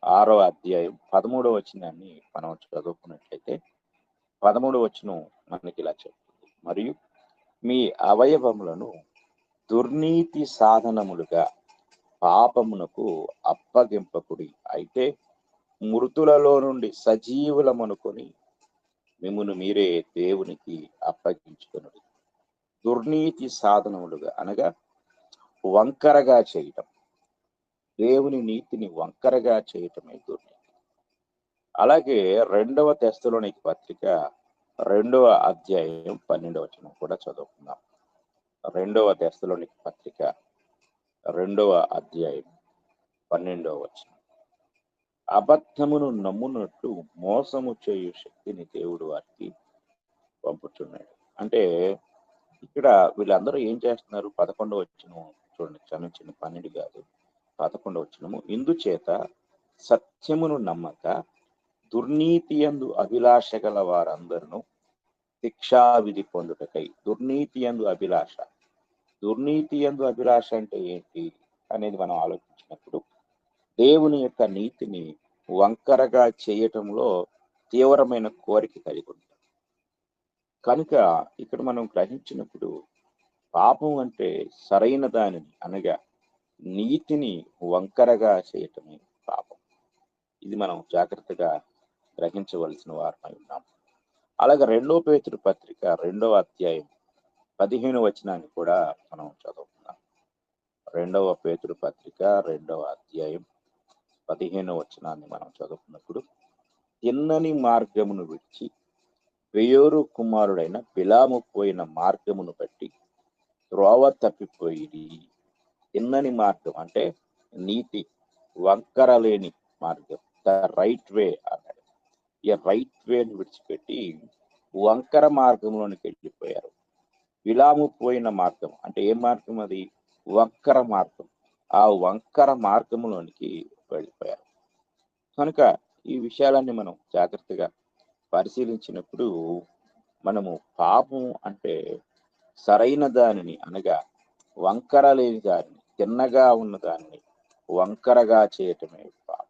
6వ అధ్యాయం 13వ వచనాన్ని మనం చదువుకున్నట్లయితే 13వ వచనం మనకి ఇలా చెప్తుంది, మరియు మీ అవయవములను దుర్నీతి సాధనములుగా పాపమునకు అప్పగింపకుడి, అయితే మృతులలో నుండి సజీవులమనుకొని మిమ్మును మీరే దేవునికి అప్పగించుకొనుడి. దుర్నీతి సాధనములుగా అనగా వంకరగా చేయటం, దేవుని నీతిని వంకరగా చేయటమే దుర్నీతి. అలాగే 2వ తెస్సలోనికీ పత్రిక 2వ అధ్యాయం 12వ వచనం కూడా చదువుకుందాం. రెండవ తెస్సలోనిక పత్రిక 2వ అధ్యాయం 12వ వచనం. అబద్ధమును నమ్మునట్లు మోసము చేయు శక్తిని దేవుడు వారికి పంపుతున్నాడు. అంటే ఇక్కడ వీళ్ళందరూ ఏం చేస్తున్నారు? 11వ వచనం చూడండి, క్షమించండి, 12 కాదు, 11వ వచనము. ఇందుచేత సత్యమును నమ్మక దుర్నీతి యందు అభిలాష గల వారందరూ శిక్షావిధి పొందుటకై. దుర్నీతి యందు అభిలాష, దుర్నీతి యందు అభిలాష అంటే ఏంటి అనేది మనం ఆలోచించినప్పుడు, దేవుని యొక్క నీతిని వంకరగా చేయటంలో తీవ్రమైన కోరిక కలిగి ఉంటాం. కనుక ఇక్కడ మనం గ్రహించినప్పుడు పాపం అంటే సరైన దానిని అనగా నీతిని వంకరగా చేయటమే పాపం. ఇది మనం జాగ్రత్తగా గ్రహించవలసిన వారమై ఉన్నాం. అలాగే 2 పేతురు పత్రిక 2వ అధ్యాయం 15వ వచనాన్ని కూడా మనం చదువుకుందాం. 2 పేతురు పత్రిక 2వ అధ్యాయం 15వ వచనాన్ని మనం చదువుకున్నప్పుడు, తిన్నని మార్గమును విడిచి బెయోరు కుమారుడైన బిలాము పోయిన మార్గమును బట్టి త్రోవ తప్పిపోయి. తిన్నని మార్గం అంటే నీతి, వంకర లేని మార్గం, ద రైట్ వే అన్నాడు. ఈ రైట్ వేని విడిచిపెట్టి వంకర మార్గంలోనికి వెళ్ళిపోయారు. బిలాము పోయిన మార్గం అంటే ఏ మార్గం? అది వంకర మార్గం. ఆ వంకర మార్గంలోనికి వెళ్ళిపోయారు. కనుక ఈ విషయాలన్నీ మనం జాగ్రత్తగా పరిశీలించినప్పుడు మనము పాపం అంటే సరైన దానిని అనగా వంకర లేని దానిని, తిన్నగా ఉన్న దానిని వంకరగా చేయటమే పాపం.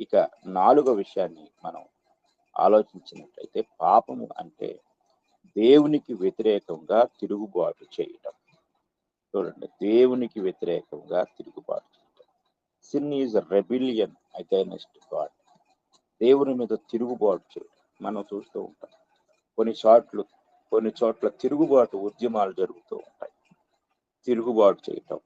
ఇక 4వ విషయాన్ని మనం ఆలోచించినట్లయితే, పాపము అంటే దేవునికి వ్యతిరేకంగా తిరుగుబాటు చేయటం. చూడండి, దేవునికి వ్యతిరేకంగా తిరుగుబాటు చేయటం. Sin is rebellion against God. దేవుని మీద తిరుగుబాటు చేయటం మనం చూస్తూ ఉంటాం. కొన్ని చోట్ల తిరుగుబాటు ఉద్యమాలు జరుగుతూ ఉంటాయి. తిరుగుబాటు చేయటం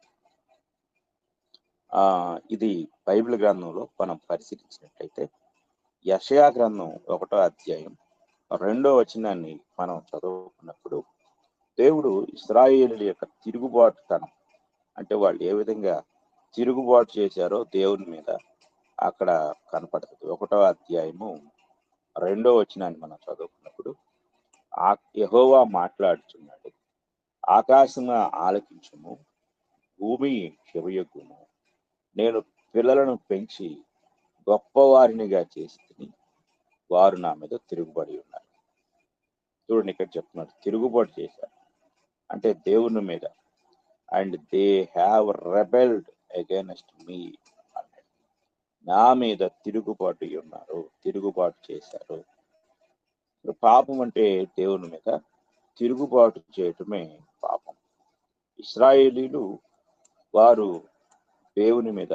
ఇది బైబిల్ గ్రంథంలో మనం పరిశీలించినట్లయితే యెషయా గ్రంథం 1వ అధ్యాయం 2వ వచనాన్ని మనం చదువుకున్నప్పుడు, దేవుడు ఇశ్రాయేలుల యొక్క తిరుగుబాటుతనం అంటే వాళ్ళు ఏ విధంగా తిరుగుబాటు చేశారో దేవుని మీద అక్కడ కనపడుతుంది. 1వ అధ్యాయము 2వ వచనాన్ని మనం చదువుకున్నప్పుడు, యెహోవా మాట్లాడుచున్నాడు, ఆకాశము ఆలకించుము, భూమి చెవియొగ్గుము. నేను పిల్లలను పెంచి గొప్పవారినిగా చేసి వారు నా మీద తిరుగుబడి ఉన్నారు. చూడండి, ఇక్కడ చెప్తున్నారు తిరుగుబాటు చేశారు అంటే దేవుని మీద. And they have rebelled against me అన్నాడు. నా మీద తిరుగుబాటు ఉన్నారు, తిరుగుబాటు చేశారు. పాపం అంటే దేవుని మీద తిరుగుబాటు చేయటమే పాపం. ఇశ్రాయేలీలు వారు దేవుని మీద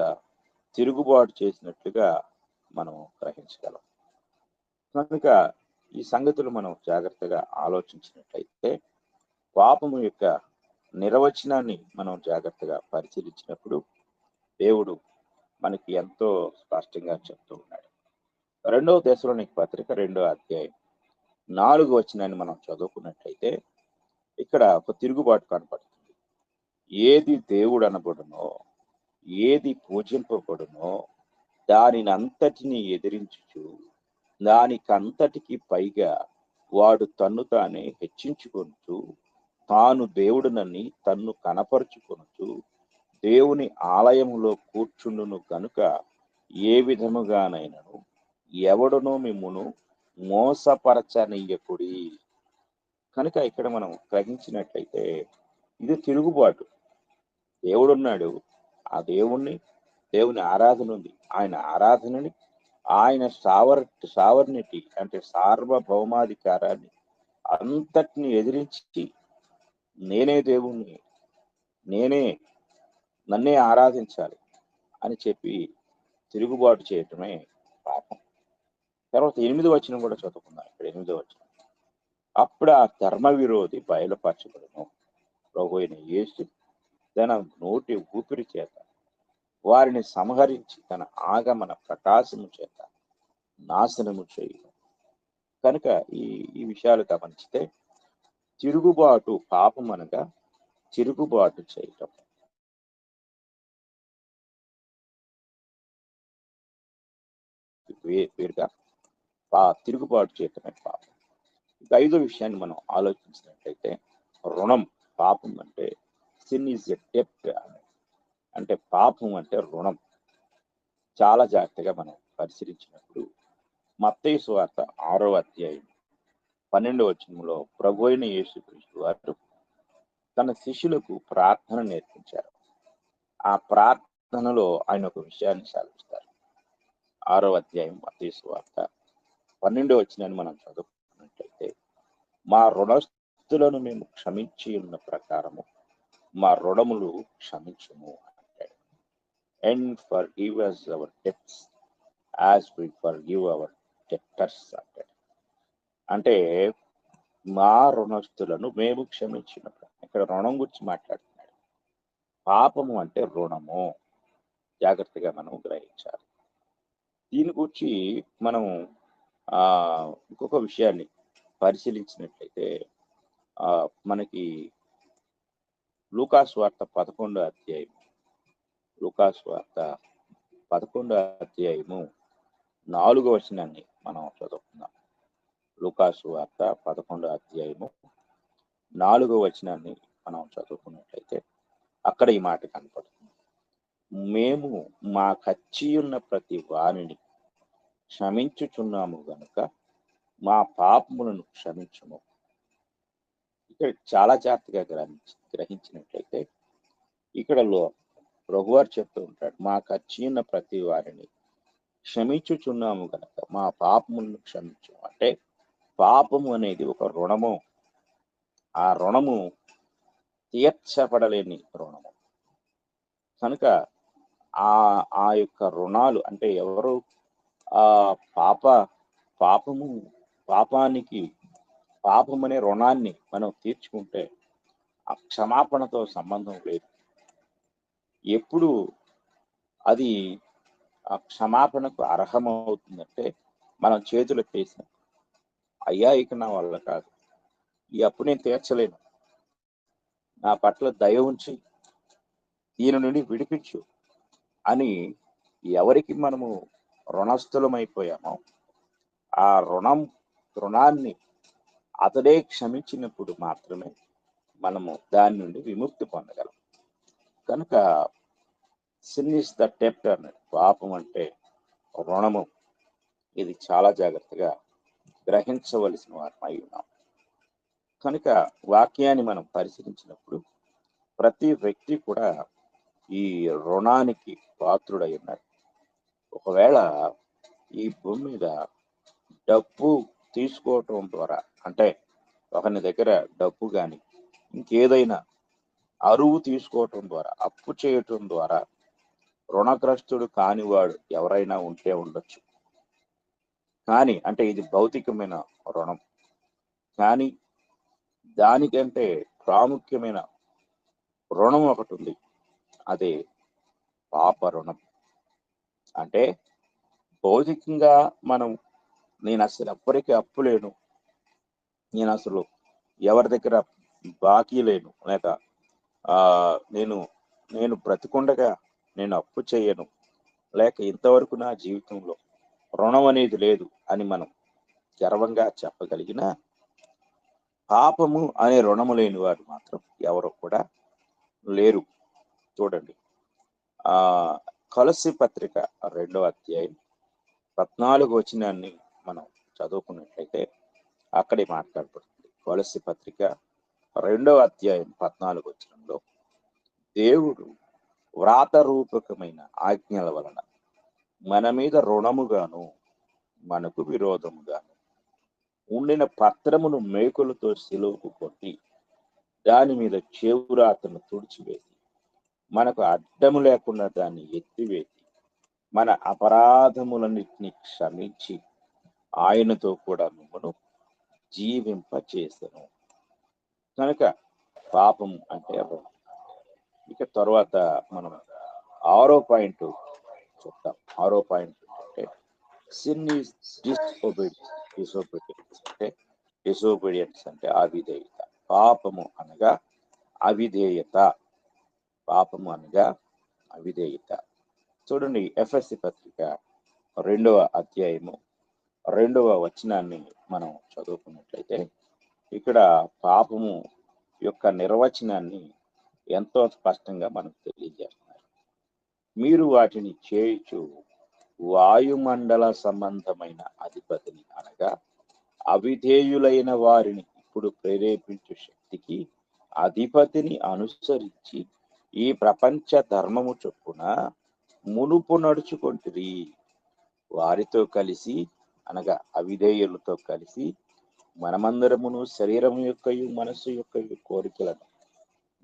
తిరుగుబాటు చేసినట్లుగా మనం గ్రహించగలం. కనుక ఈ సంగతులు మనం జాగ్రత్తగా ఆలోచించినట్లయితే, పాపము యొక్క నిర్వచనాన్ని మనం జాగ్రత్తగా పరిశీలించినప్పుడు దేవుడు మనకి ఎంతో స్పష్టంగా చెప్తూ ఉన్నాడు. 2వ తెస్సలోనిక పత్రిక 2వ అధ్యాయం 4వ వచనాన్ని మనం చదువుకున్నట్లయితే ఇక్కడ ఒక తిరుగుబాటు కనపడుతుంది. ఏది దేవుడు అనబడునో, ఏది పూజింపబడునో దానిని అంతటిని ఎదిరించుచు దానికంతటికి పైగా వాడు తన్ను తానే హెచ్చించుకొనుచు తాను దేవుడునని తన్ను కనపరుచుకొనుచు దేవుని ఆలయములో కూర్చుండును గనుక ఏ విధముగానైనను ఎవడునో మిమ్మును మోసపరచనీయకుడి. కనుక ఇక్కడ మనం గ్రహించినట్లయితే ఇది తిరుగుబాటు. దేవుడున్నాడు, ఆ దేవుని ఆరాధన ఉంది. ఆయన ఆరాధనని, ఆయన సావర్నిటీ అంటే సార్వభౌమాధికారాన్ని అంతటిని ఎదిరించి నేనే దేవుణ్ణి, నన్నే ఆరాధించాలి అని చెప్పి తిరుగుబాటు చేయటమే పాపం. తర్వాత 8వ వచనం కూడా చదువుకుందాం. ఇక్కడ 8వ వచనం. అప్పుడు ఆ ధర్మ విరోధి బయలుపరచబడును, ప్రభువైన యేసు తన నోటి ఊపిరి చేత వారిని సంహరించి తన ఆగమన ప్రకాశము చేత నాశనము చేయును. కనుక ఈ విషయాలు గమనిస్తే తిరుగుబాటు, పాపం అనగా తిరుగుబాటు చేయటం. వేరుగా తిరుగుబాటు చేయటమే పాపం. ఇక ఐదో విషయాన్ని మనం ఆలోచించినట్లయితే రుణం. పాపం అంటే సిన్ ఈజ్ ఎ డెప్ట్, అంటే పాపం అంటే రుణం. చాలా జాగ్రత్తగా మనం పరిశీలించినప్పుడు మత్తయి సువార్త 6వ అధ్యాయం 12వ వచనంలో ప్రభు అయిన యేసుక్రీస్తు వారు తన శిష్యులకు ప్రార్థన నేర్పించారు. ఆ ప్రార్థనలో ఆయన ఒక విషయాన్ని సెలవిస్తారు. 6వ అధ్యాయం మత్తయి సువార్త 12వ వచనాన్ని మనం చదువుకున్నట్లయితే, మా రుణస్తులను మేము క్షమించి ఉన్న ప్రకారము మా రుణములు క్షమించుము అంటాడు. And forgive us our debts as we forgive our debtors అంటాడు. అంటే మా రుణస్తులను మేము క్షమించినప్పుడు, ఇక్కడ రుణం గురించి మాట్లాడుతున్నాడు. పాపము అంటే రుణము. జాగ్రత్తగా మనం గ్రహించాలి. దీని గురించి మనం ఇంకొక విషయాన్ని పరిశీలించినట్లయితే మనకి లూకా సువార్త 11వ అధ్యాయం, లూకా సువార్త 11వ అధ్యాయము 4వ వచనాన్ని మనం చదువుకుందాం. లూకా సువార్త 11వ అధ్యాయము 4వ వచనాన్ని మనం చదువుకున్నట్లయితే అక్కడ ఈ మాట కనపడుతుంది. మేము మా కచ్చియున్న ప్రతి వారిని క్షమించుచున్నాము గనుక మా పాపములను క్షమించుము. ఇక్కడ చాలా జాగ్రత్తగా గ్రహించినట్లయితే ఇక్కడ ప్రభువారు చెప్తూ ఉంటాడు, మా కచ్చియున్న ప్రతి వారిని క్షమించుచున్నాము గనక మా పాపములను క్షమించు. అంటే పాపము అనేది ఒక రుణము. ఆ రుణము తీర్చబడలేని రుణము కనుక ఆ యొక్క రుణాలు అంటే ఎవరు పాపం అనే రుణాన్ని మనం తీర్చుకుంటే ఆ క్షమాపణతో సంబంధం లేదు. ఎప్పుడు అది ఆ క్షమాపణకు అర్హమవుతుందంటే మనం చేతులు ఎత్తేసిన, అయ్యా ఇక నా వల్ల కాదు, ఈ అప్పు నేను తీర్చలేను, నా పట్ల దయ ఉంచి దీని నుండి విడిపించు అని ఎవరికి మనము రుణస్థులమైపోయామో ఆ రుణాన్ని అతడే క్షమించినప్పుడు మాత్రమే మనము దాని నుండి విముక్తి పొందగలం. కనుక సిన్ ఇస్ ద డెప్ట్ అన్నది, పాపం అంటే రుణము. ఇది చాలా జాగ్రత్తగా గ్రహించవలసిన వారమై ఉన్నాం. కనుక వాక్యాన్ని మనం పరిశీలించినప్పుడు ప్రతి వ్యక్తి కూడా ఈ రుణానికి పాత్రుడై ఉన్నారు. ఒకవేళ ఈ భూమి మీద డబ్బు తీసుకోవటం ద్వారా, అంటే ఒకరి దగ్గర డబ్బు కానీ ఇంకేదైనా అరువు తీసుకోవటం ద్వారా, అప్పు చేయటం ద్వారా రుణగ్రస్తుడు కానివాడు ఎవరైనా ఉంటే ఉండొచ్చు. కానీ అంటే ఇది భౌతికమైన రుణం. కానీ దానికంటే ప్రాముఖ్యమైన రుణం ఒకటి ఉంది, అదే పాప రుణం. అంటే భౌతికంగా నేను అసలు ఎవ్వరికి అప్పు లేను, నేను అసలు ఎవరి దగ్గర బాకీ లేను, లేక నేను బ్రతికుండగా నేను అప్పు చేయను, లేక ఇంతవరకు నా జీవితంలో రుణం అనేది లేదు అని మనం గర్వంగా చెప్పగలిగిన పాపము అనే రుణము లేని వారు మాత్రం ఎవరు కూడా లేరు. చూడండి, కొలస్సీ పత్రిక 2వ అధ్యాయం 14వ వచనాన్ని మనం చదువుకున్నట్లయితే అక్కడే మాట్లాడబడుతుంది. కొలస్సీ పత్రిక 2వ అధ్యాయం 14వ వచనంలో, దేవుడు వ్రాత రూపకమైన ఆజ్ఞల వలన మన మీద రుణముగాను మనకు విరోధముగాను ఉండిన పత్రమును మేకులతో సిలువకు కొట్టి దాని మీద చేవురాతను తుడిచివేసి మనకు అడ్డము లేకుండా దాన్ని ఎత్తివేసి మన అపరాధములన్నిటినీ క్షమించి ఆయనతో కూడా మిమ్మను జీవింపచేసెను. కనుక పాపం అంటే రుణం. ఇక తర్వాత మనం 6వ పాయింట్ చెప్తాం. 6వ పాయింట్ అంటే సిన్ ఈజ్ డిసోబీడియన్స్ అంటే డిసోబీడియన్స్ అంటే అవిధేయత. పాపము అనగా అవిధేయత. పాపము అనగా అవిధేయత. చూడండి, ఎఫెసీ పత్రిక 2వ అధ్యాయము 2వ వచనాన్ని మనం చదువుకున్నట్లయితే ఇక్కడ పాపము యొక్క నిర్వచనాన్ని ఎంతో స్పష్టంగా మనకు తెలియజేస్తున్నారు. మీరు వాటిని చేయుచు వాయుమండల సంబంధమైన అధిపతిని అనగా అవిధేయులైన వారిని ఇప్పుడు ప్రేరేపించు శక్తికి అధిపతిని అనుసరించి ఈ ప్రపంచ ధర్మము చొప్పున మునుపు నడుచుకొంటిరి. వారితో కలిసి అనగా అవిధేయులతో కలిసి మనమందరమును శరీరము యొక్కయు మనస్సు యొక్కయు కోరికలను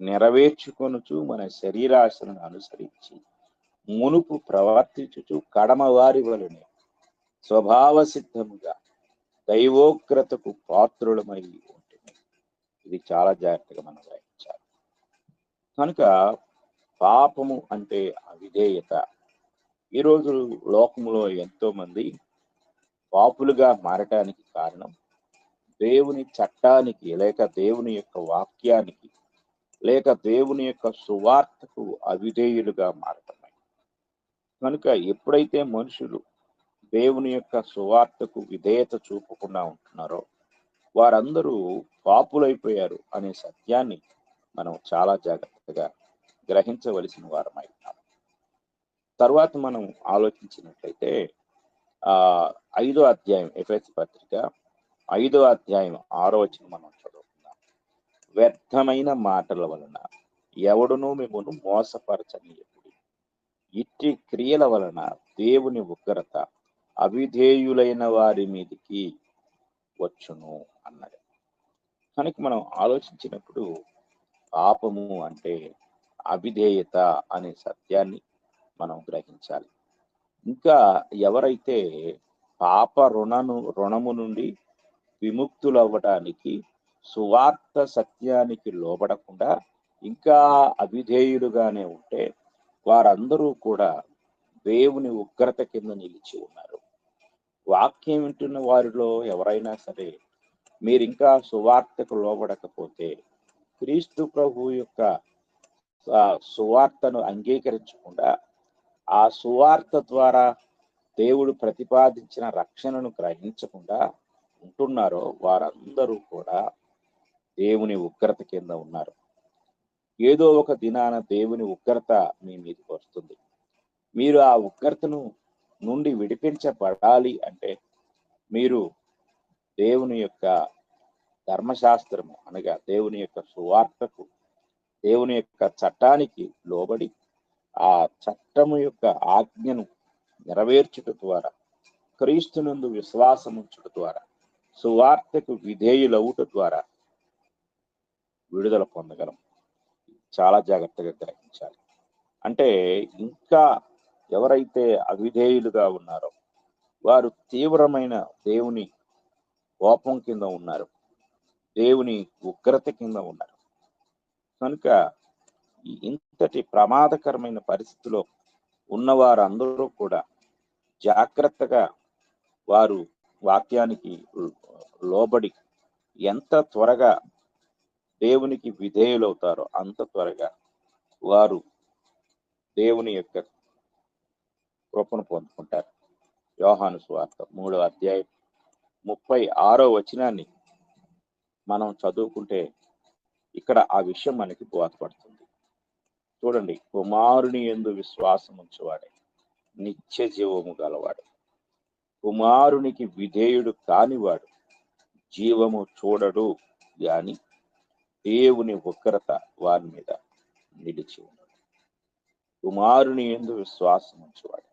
నెరవేర్చుకొనుచు మన శరీరాశలను అనుసరించి మునుపు ప్రవర్తించుచు కడమ వారి వలనే స్వభావ సిద్ధముగా దైవోగ్రతకు పాత్రులమై ఉంటుంది. ఇది చాలా జాగ్రత్తగా మనం గ్రహించాలి. కనుక పాపము అంటే అవిధేయత. ఈరోజు లోకంలో ఎంతో మంది పాపులుగా మారటానికి కారణం దేవుని చట్టానికి లేక దేవుని యొక్క వాక్యానికి లేక దేవుని యొక్క సువార్తకు అవిధేయులుగా మారటమే. కనుక ఎప్పుడైతే మనుషులు దేవుని యొక్క సువార్తకు విధేయత చూపకుండా ఉంటున్నారో వారందరూ పాపులైపోయారు అనే సత్యాన్ని మనం చాలా జాగ్రత్తగా గ్రహించవలసిన వారమై ఉన్నాం. తర్వాత మనం ఆలోచించినట్లయితే 5వ అధ్యాయం ఎఫెసీ పత్రిక 5వ అధ్యాయం 6వ వచనం మనం చదువుకుందాం. వ్యర్థమైన మాటల వలన ఎవడునూ మిమ్మును మోసపరచనీయకుడి. ఇట్టి క్రియల వలన దేవుని ఉగ్రత అవిధేయులైన వారి మీదికి వచ్చును అన్నది. కనుక మనం ఆలోచించినప్పుడు పాపము అంటే అవిధేయత అనే సత్యాన్ని మనం గ్రహించాలి. ఇంకా ఎవరైతే పాప రుణము నుండి విముక్తులవ్వటానికి సువార్త సత్యానికి లోబడకుండా ఇంకా అవిధేయులుగానే ఉంటే వారందరూ కూడా దేవుని ఉగ్రత కింద నిలిచి ఉన్నారు. వాక్యం వింటున్న వారిలో ఎవరైనా సరే మీరు ఇంకా సువార్తకు లోబడకపోతే, క్రీస్తు ప్రభు యొక్క సువార్తను అంగీకరించకుండా ఆ సువార్త ద్వారా దేవుడు ప్రతిపాదించిన రక్షణను గ్రహించకుండా ఉంటున్నారో వారందరూ కూడా దేవుని ఉగ్రత కింద ఉన్నారు. ఏదో ఒక దినాన దేవుని ఉగ్రత మీ మీదకి వస్తుంది. మీరు ఆ ఉగ్రతను నుండి విడిపించబడాలి అంటే మీరు దేవుని యొక్క ధర్మశాస్త్రము అనగా దేవుని యొక్క సువార్తకు దేవుని యొక్క చట్టానికి లోబడి ఆ చట్టము యొక్క ఆజ్ఞను నెరవేర్చుట ద్వారా క్రీస్తునందు విశ్వాసం ఉంచుట ద్వారా సువార్తకు విధేయులవుట ద్వారా విడుదల పొందగలం. చాలా జాగ్రత్తగా గ్రహించాలి. అంటే ఇంకా ఎవరైతే అవిధేయులుగా ఉన్నారో వారు తీవ్రమైన దేవుని కోపం కింద ఉన్నారు, దేవుని ఉగ్రత కింద ఉన్నారు. కనుక ఇంతటి ప్రమాదకరమైన పరిస్థితిలో ఉన్నవారందరూ కూడా జాగ్రత్తగా వారు వాక్యానికి లోబడి ఎంత త్వరగా దేవునికి విధేయులవుతారో అంత త్వరగా వారు దేవుని యొక్క కృపను పొందుకుంటారు. యోహాను సువార్త 3వ అధ్యాయం 36వ వచనాన్ని మనం చదువుకుంటే ఇక్కడ ఆ విషయం మనకి బోధపడుతుంది. చూడండి, కుమారుని యందు విశ్వాసం ఉంచువాడే నిత్య జీవము గలవాడు, కుమారునికి విధేయుడు కానివాడు జీవము చూడడు గాని దేవుని ఉగ్రత వారి మీద నిలిచి ఉన్నాడు. కుమారుని యందు విశ్వాసం ఉంచువాడు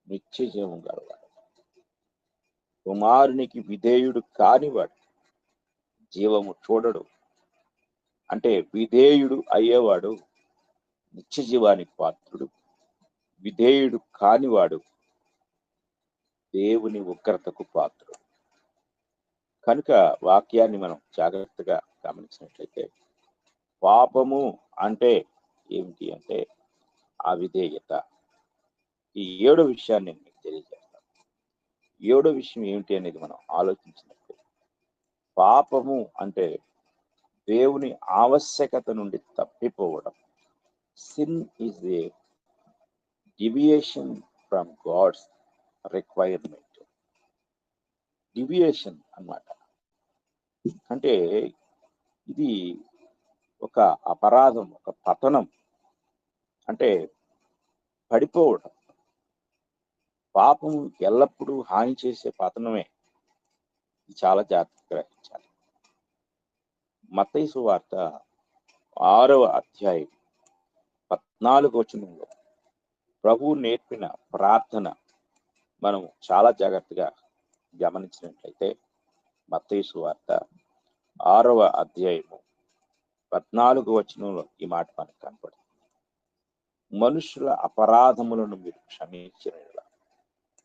నిత్య జీవము గలవాడు, కుమారునికి విధేయుడు కానివాడు జీవము చూడడు. అంటే విధేయుడు అయ్యేవాడు నిత్య జీవానికి పాత్రుడు, విధేయుడు కానివాడు దేవుని ఉగ్రతకు పాత్రుడు. కనుక వాక్యాన్ని మనం జాగ్రత్తగా గమనించినట్లయితే పాపము అంటే ఏమిటి అంటే అవిధేయత. ఈ 7వ విషయాన్ని నేను మీకు తెలియజేస్తాను. 7వ విషయం ఏమిటి అనేది మనం ఆలోచించినట్లయితే పాపము అంటే దేవుని ఆవశ్యకత నుండి తప్పిపోవడం. Sin is a deviation from God's requirement. Deviation అన్నమాట. అంటే ఇది ఒక అపరాధం, ఒక పతనం. అంటే పడిపోవడం. పాపం ఎల్లప్పుడూ హాని చేసే పతనమే. చాలా జాగ్రత్తగా గ్రహించాలి. మత్తయి సువార్త 6వ అధ్యాయం 14వ వచనంలో ప్రభువు నేర్పిన ప్రార్థన మనం చాలా జాగ్రత్తగా గమనించినట్లయితే, మత్తయి సువార్త 6వ అధ్యాయము 14వ వచనంలో ఈ మాట మనకు కనపడుతుంది. మనుషుల అపరాధములను మీరు క్షమించిన యెడల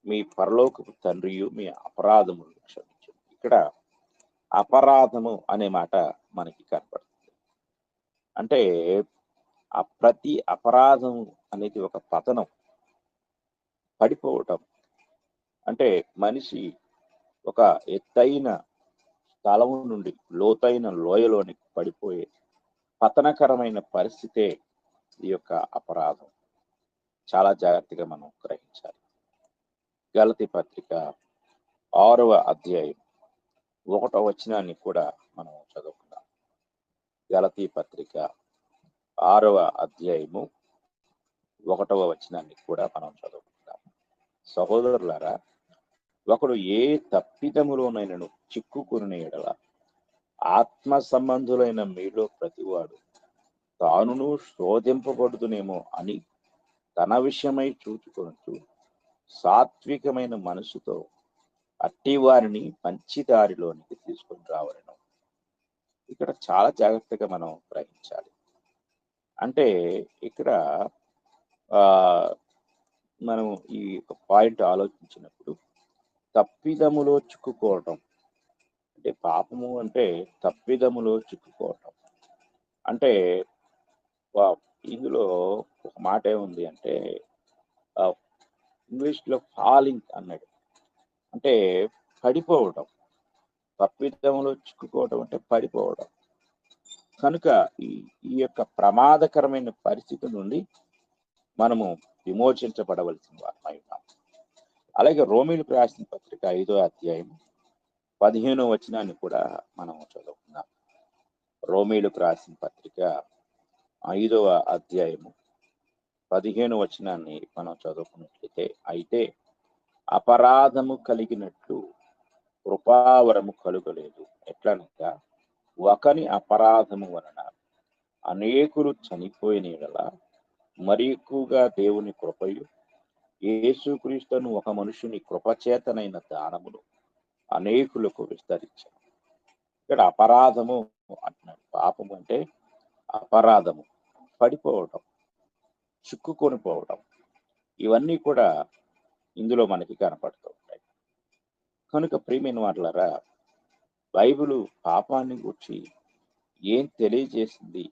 మీ పరలోకపు తండ్రియు మీ అపరాధములను క్షమించు. ఇక్కడ అపరాధము అనే మాట మనకి కనపడుతుంది. అంటే ఆ ప్రతి అపరాధం అనేది ఒక పతనం, పడిపోవటం. అంటే మనిషి ఒక ఎత్తైన స్థలం నుండి లోతైన లోయలోనికి పడిపోయే పతనకరమైన పరిస్థితే ఈ యొక్క అపరాధం. చాలా జాగ్రత్తగా మనం గ్రహించాలి. గలతీ పత్రిక 6వ అధ్యాయం 1వ వచనాన్ని కూడా మనం చదువుకుందాం. గలతీ పత్రిక 6వ అధ్యాయము 1వ వచనాన్ని కూడా మనం చదువుకుందాం. సహోదరులారా, ఒకడు ఏ తప్పిదములోనైనను చిక్కుకుని యెడల ఆత్మ సంబంధులైన మీలో ప్రతివాడు తానును శోధింపబడుతునేమో అని తన విషయమై చూచుకొనుచు సాత్వికమైన మనసుతో అట్టి వారిని మంచి దారిలోనికి తీసుకొని రావాలను. ఇక్కడ చాలా జాగ్రత్తగా మనం గ్రహించాలి. అంటే ఇక్కడ ఆ మనం ఈ పాయింట్ ఆలోచించినప్పుడు తప్పిదములో చిక్కుకోవటం, అంటే పాపము అంటే తప్పిదములో చిక్కుకోవటం. అంటే ఇందులో ఒక మాట ఏముంది అంటే ఇంగ్లీష్లో ఫాలింగ్ అన్నాడు. అంటే పడిపోవడం. తప్పిదములో చిక్కుకోవడం అంటే పడిపోవడం. కనుక ఈ యొక్క ప్రమాదకరమైన పరిస్థితి నుండి మనము విమోచించబడవలసిన వారమై ఉన్నాం. అలాగే రోమీయులకు రాసిన పత్రిక 5వ అధ్యాయం 15వ వచనాన్ని కూడా మనం చదువుకుందాం. రోమీయులకు రాసిన పత్రిక 5వ అధ్యాయము 15వ వచనాన్ని మనం చదువుకున్నట్లయితే, అయితే అపరాధము కలిగినట్లు కృపావరము కలుగలేదు. ఎట్లనగా ఒకని అపరాధము వలన అనేకులు చనిపోయిన యెడల మరి ఎక్కువగా దేవుని కృపయు యేసుక్రీస్తును ఒక మనుషుని కృపచేతనైన దానమును అనేకులకు విస్తరించారు. ఇక్కడ అపరాధము అంటున్నాడు. పాపము అంటే అపరాధము, పడిపోవటం, చిక్కుకొని పోవటం, ఇవన్నీ కూడా ఇందులో మనకి కనపడుతూ ఉంటాయి. కనుక ప్రియమైన వారలారా, బైబిలు పాపాన్ని గురించి ఏం తెలియజేసింది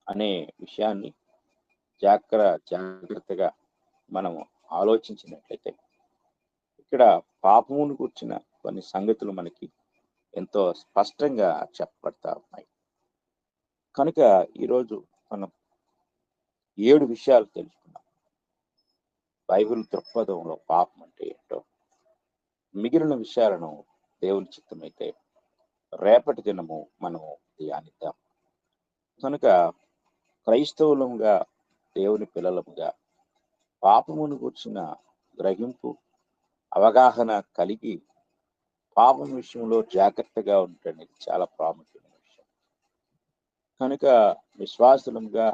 అనే విషయాన్ని జాగ్రత్తగా మనం ఆలోచించినట్లయితే, ఇక్కడ పాపమును కూర్చిన కొన్ని సంగతులు మనకి ఎంతో స్పష్టంగా చెప్పబడతా ఉన్నాయి. కనుక ఈరోజు మనం 7 విషయాలు తెలుసుకున్నాం. బైబిల్ దృక్పథంలో పాపం అంటే ఏంటో. మిగిలిన విషయాలను దేవుని చిత్తమైతే రేపటి దినము మనము ధ్యానిద్దాం. కనుక క్రైస్తవులముగా, దేవుని పిల్లలముగా పాపమును కూర్చిన గ్రహింపు, అవగాహన కలిగి పాపం విషయంలో జాగ్రత్తగా ఉండటం చాలా ప్రాముఖ్యమైన విషయం. కనుక విశ్వాసులముగా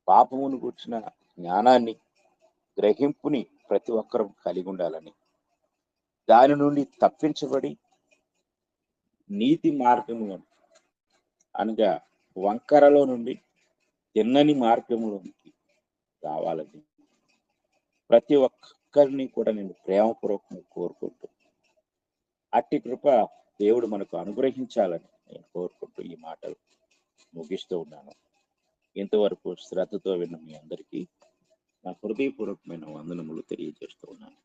పాపమును కూర్చిన జ్ఞానాన్ని, గ్రహింపుని ప్రతి ఒక్కరూ కలిగి ఉండాలని, దాని నుండి తప్పించబడి నీతి మార్గము అనగా వంకరలో నుండి తిన్నని మార్గంలోనికి రావాలని ప్రతి ఒక్కరిని కూడా నేను ప్రేమపూర్వకంగా కోరుకుంటూ, అట్టి కృప దేవుడు మనకు అనుగ్రహించాలని నేను కోరుకుంటూ ఈ మాటలు ముగిస్తూ ఉన్నాను. ఇంతవరకు శ్రద్ధతో విన్న మీ అందరికీ నా హృదయపూర్వకమైన వందనములు తెలియజేస్తూ ఉన్నాను.